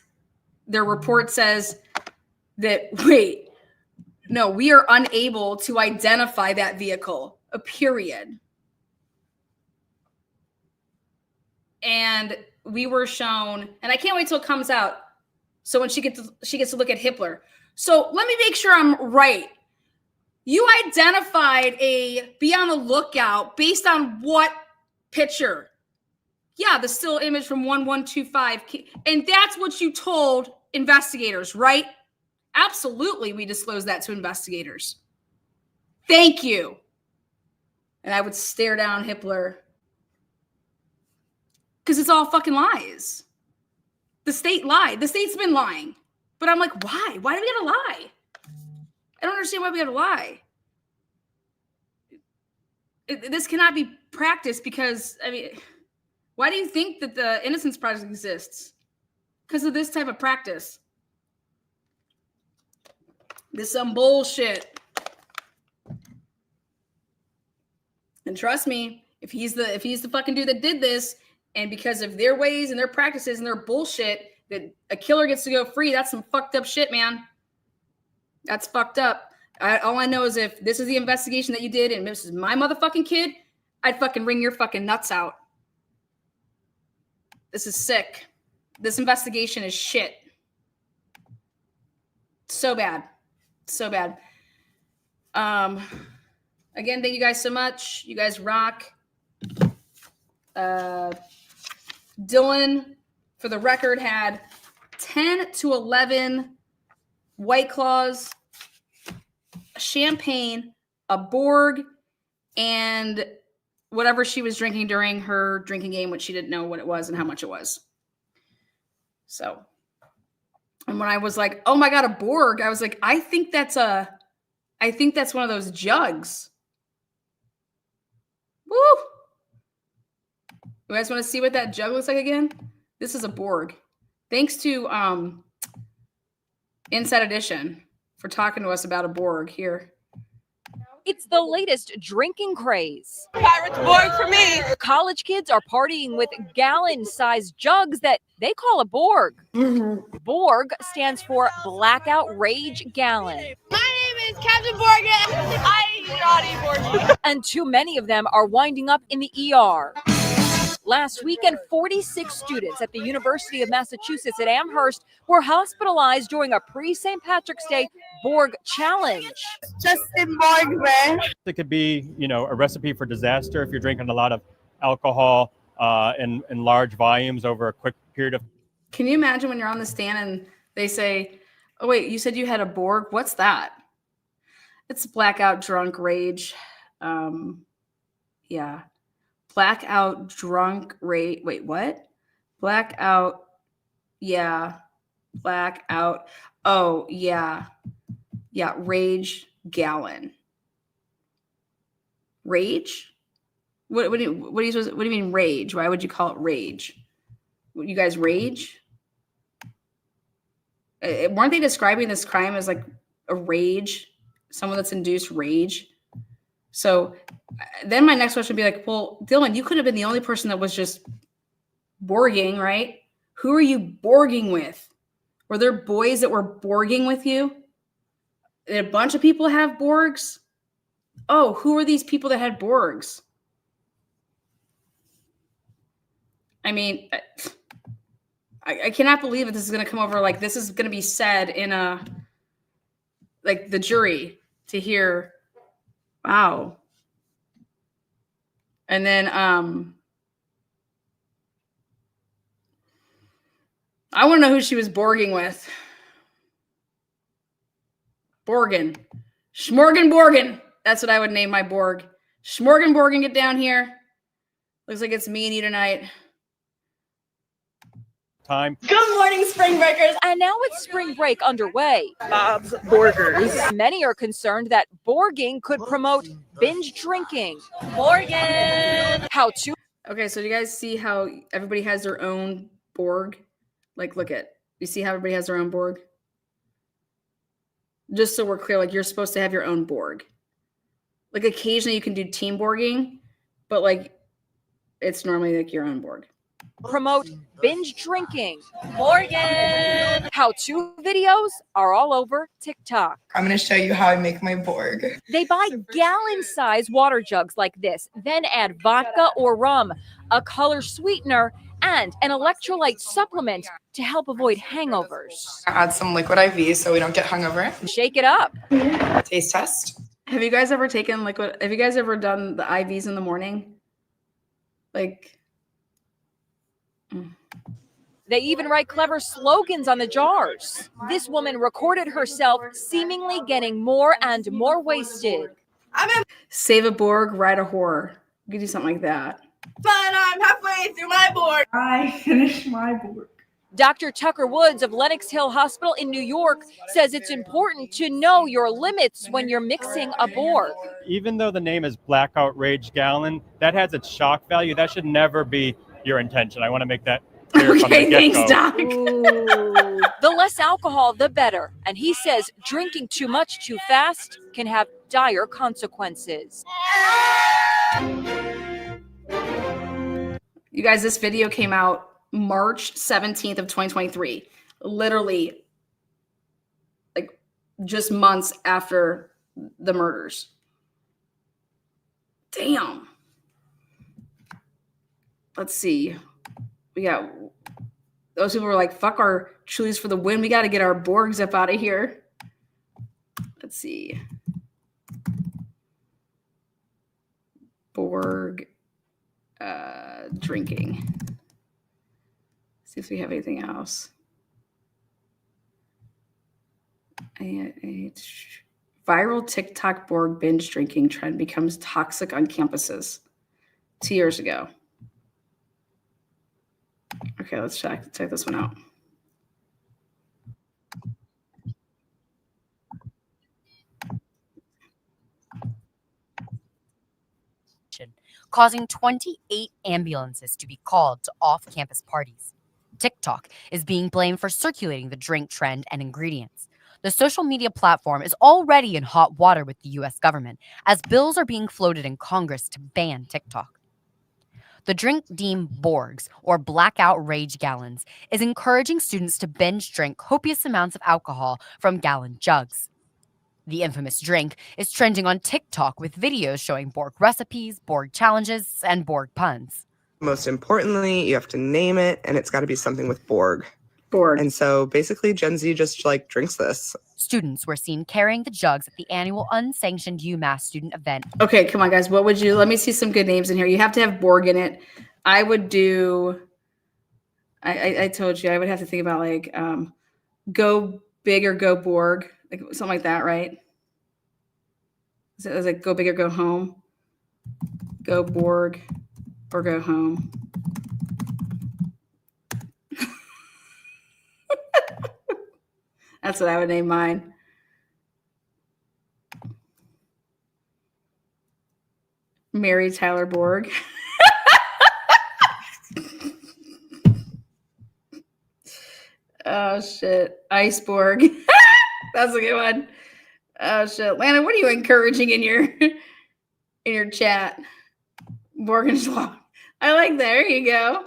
their report says that, wait, no, we are unable to identify that vehicle, a period. And we were shown, and I can't wait till it comes out. So when she gets to look at Hippler. So let me make sure I'm right. You identified a be on the lookout based on what picture? Yeah, the still image from 1125. And that's what you told investigators, right? Absolutely, we disclosed that to investigators. Thank you. And I would stare down Hippler. Because it's all fucking lies. The state lied. The state's been lying. But I'm like, why? Why do we gotta lie? I don't understand why we gotta lie. This cannot be practiced because, I mean, why do you think that the Innocence Project exists? Because of this type of practice. This is some bullshit. And trust me, if he's the fucking dude that did this, and because of their ways and their practices and their bullshit, that a killer gets to go free, that's some fucked up shit, man. That's fucked up. All I know is if this is the investigation that you did and this is my motherfucking kid, I'd fucking wring your fucking nuts out. This is sick. This investigation is shit. So bad. So bad. Again, thank you guys so much. You guys rock. Dylan, for the record, had 10 to 11 White Claws, champagne, a Borg, and whatever she was drinking during her drinking game, which she didn't know what it was and how much it was. So, and when I was like, oh my God, a Borg, I was like, I think that's one of those jugs. Woo! You guys want to see what that jug looks like again? This is a Borg. Thanks to Inside Edition for talking to us about a Borg here.
It's the latest drinking craze.
Pirates Borg for me.
College kids are partying with gallon-sized jugs that they call a Borg. Borg stands for Blackout Rage Gallon.
My name is Captain Borg. I Borg.
And too many of them are winding up in the ER. Last weekend, 46 students at the University of Massachusetts at Amherst were hospitalized during a pre-St. Patrick's Day Borg challenge.
Justin Borg, man.
It could be, a recipe for disaster if you're drinking a lot of alcohol in large volumes over a quick period of.
Can you imagine when you're on the stand and they say, oh, wait, you said you had a Borg? What's that? It's blackout drunk rage. Yeah. Blackout drunk rage. Wait, what? Blackout. Yeah. Blackout. Oh, yeah. Yeah. Rage gallon. Rage? What do you mean rage? Why would you call it rage? You guys rage? Weren't they describing this crime as like a rage? Someone that's induced rage? So then my next question would be like, well, Dylan, you could have been the only person that was just Borging, right? Who are you Borging with? Were there boys that were Borging with you? Did a bunch of people have Borgs? Oh, who are these people that had Borgs? I mean, I cannot believe that this is going to come over like this is going to be said in the jury to hear. Wow. And then I want to know who she was Borging with. Borgin. Schmorgenborgen. That's what I would name my Borg. Schmorgenborgen, get down here. Looks like it's me and you tonight.
Time.
Good morning, Spring Breakers.
And now with spring break underway,
Bob's Burgers.
many are concerned that Borging could promote binge drinking.
Morgan.
How to
Okay, so do you guys see how everybody has their own Borg? Like, look at, you see how everybody has their own Borg? Just so we're clear, like you're supposed to have your own Borg. Like occasionally you can do team Borging, but like it's normally like your own Borg.
promote binge drinking.
Morgan.
How-to videos are all over TikTok.
I'm going to show you how I make my Borg.
They buy gallon-sized water jugs like this, then add vodka or rum, a color sweetener, and an electrolyte supplement to help avoid hangovers.
Add some liquid IV so we don't get hungover.
Shake it up.
Taste test.
Have you guys ever taken liquid? Have you guys ever done the IVs in the morning? Like,
They even write clever slogans on the jars. This woman recorded herself seemingly getting more and more wasted.
save a Borg, ride a whore. You could do something like that.
But I'm halfway through my board.
I finished my Borg.
Dr. Tucker Woods of Lenox Hill Hospital in New York says it's important to know your limits when you're mixing a Borg.
Even though the name is Blackout Rage Gallon, that has its shock value. That should never be your intention. I want to make that clear from the
Okay, thanks,
get-go.
Doc.
The less alcohol, the better. And he says drinking too much too fast can have dire consequences.
You guys, this video came out March 17th of 2023. Literally, like, just months after the murders. Damn. Let's see. We got those people were like, fuck our Chulies for the win. We got to get our Borgs up out of here. Let's see. Borg. Drinking. See if we have anything else. Viral TikTok Borg binge drinking trend becomes toxic on campuses. 2 years ago. Okay, let's check this one out.
Causing 28 ambulances to be called to off-campus parties. TikTok is being blamed for circulating the drink trend and ingredients. The social media platform is already in hot water with the U.S. government as bills are being floated in Congress to ban TikTok. The drink deemed Borgs, or blackout rage gallons, is encouraging students to binge drink copious amounts of alcohol from gallon jugs. The infamous drink is trending on TikTok with videos showing Borg recipes, Borg challenges, and Borg puns.
Most importantly, you have to name it, and it's got to be something with Borg.
Borg.
And so basically Gen Z just like drinks this.
Students were seen carrying the jugs at the annual unsanctioned UMass student event.
Okay, come on, guys. What would you? Let me see some good names in here. You have to have Borg in it. I would do. I told you I would have to think about like go big or go Borg, like something like that, right? So it was like go big or go home, go Borg, or go home. That's what I would name mine. Mary Tyler Borg. Oh shit. Ice Borg. That's a good one. Oh shit. Lana, what are you encouraging in your chat? Borgenschlag. I like that. There you go.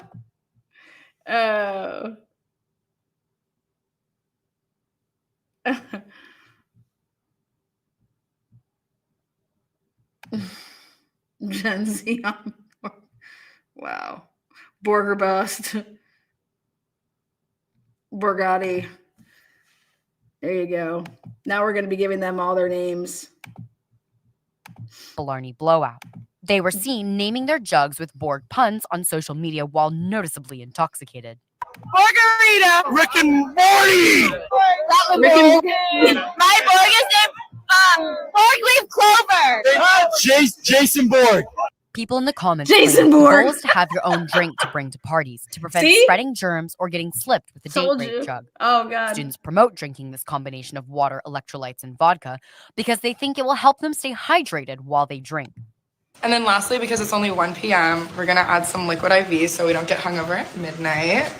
Oh. Gen Z on Borg. Wow. Borger bust. Borgatti. There you go. Now we're going to be giving them all their names.
Blarney blowout. They were seen naming their jugs with Borg puns on social media while noticeably intoxicated.
Margarita.
Rick and Morty!
Rick and
My Borg is named Borg Leaf Clover.
Jason Borg.
People in the comments
Jason
claim the
Borg.
goal is to have your own drink to bring to parties to prevent
See?
spreading germs or getting slipped with the date
Told
rape
you.
jug.
Oh, God.
Students promote drinking this combination of water, electrolytes, and vodka because they think it will help them stay hydrated while they drink.
And then lastly, because it's only 1 p.m., we're gonna add some liquid IV so we don't get hungover at midnight.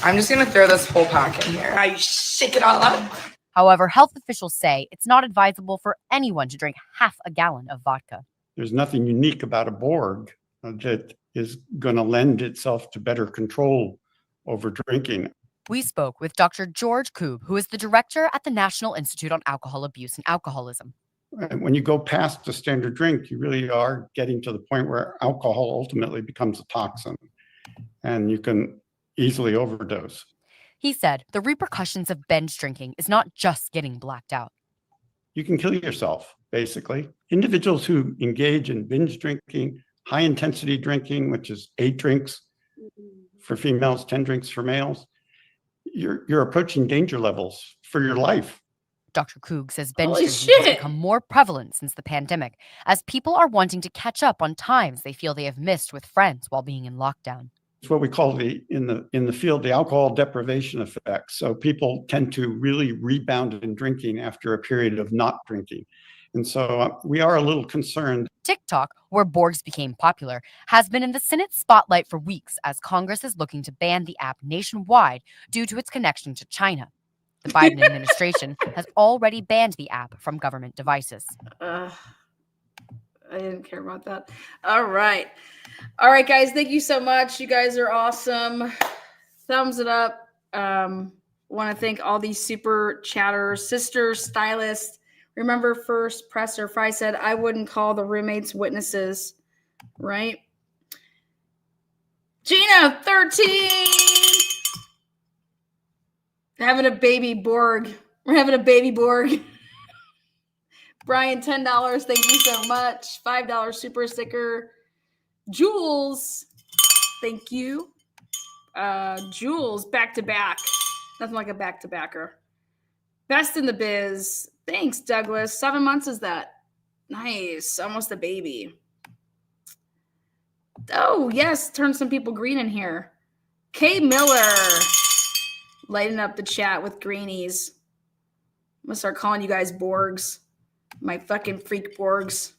I'm just gonna throw this whole pack in here. I shake it all up.
However, health officials say it's not advisable for anyone to drink half a gallon of vodka.
There's nothing unique about a Borg that is going to lend itself to better control over drinking.
We spoke with Dr. George Koob, who is the director at the National Institute on Alcohol Abuse and Alcoholism.
When you go past the standard drink, you really are getting to the point where alcohol ultimately becomes a toxin, and you can easily overdose.
He said the repercussions of binge drinking is not just getting blacked out.
You can kill yourself, basically. Individuals who engage in binge drinking, high intensity drinking, which is 8 drinks for females, 10 drinks for males, you're approaching danger levels for your life.
Dr. Koog says binge
Holy
drinking has
shit.
become more prevalent since the pandemic, as people are wanting to catch up on times they feel they have missed with friends while being in lockdown.
It's what we call in the field the alcohol deprivation effect. So people tend to really rebound in drinking after a period of not drinking. And so we are a little concerned.
TikTok, where Borgs became popular, has been in the Senate spotlight for weeks as Congress is looking to ban the app nationwide due to its connection to China. The Biden administration has already banned the app from government devices.
I didn't care about that. All right, guys. Thank you so much. You guys are awesome. Thumbs it up. Want to thank all these super chatters, sisters, stylists. Remember, first Presser Fry said I wouldn't call the roommates witnesses, right? Gina 13. Having a baby Borg. We're having a baby Borg. Brian, $10. Thank you so much. $5 super sticker. Jules, thank you. Jules, back to back. Nothing like a back to backer. Best in the biz. Thanks, Douglas. 7 months is that? Nice. Almost a baby. Oh, yes. Turn some people green in here. Kay Miller. Lighting up the chat with greenies. I'm going to start calling you guys Borgs. My fucking freak Borgs.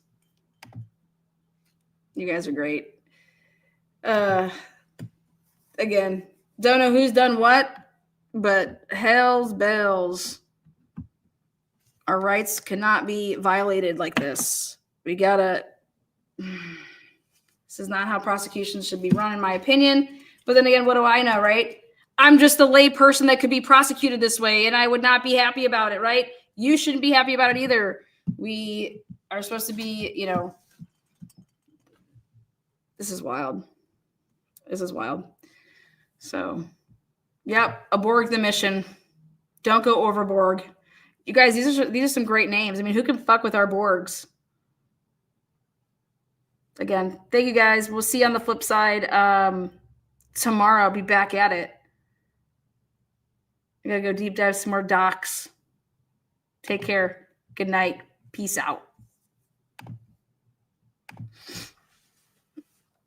You guys are great. Again, don't know who's done what, but hell's bells. Our rights cannot be violated like this. We gotta. This is not how prosecutions should be run, in my opinion. But then again, what do I know, right? I'm just a lay person that could be prosecuted this way, and I would not be happy about it, right? You shouldn't be happy about it either. We are supposed to be, you know. This is wild. This is wild. So, yep, a Borg the mission. Don't go over Borg. You guys, these are some great names. I mean, who can fuck with our Borgs? Again, thank you guys. We'll see you on the flip side. Tomorrow I'll be back at it. I gotta go deep dive some more docs. Take care. Good night. Peace out.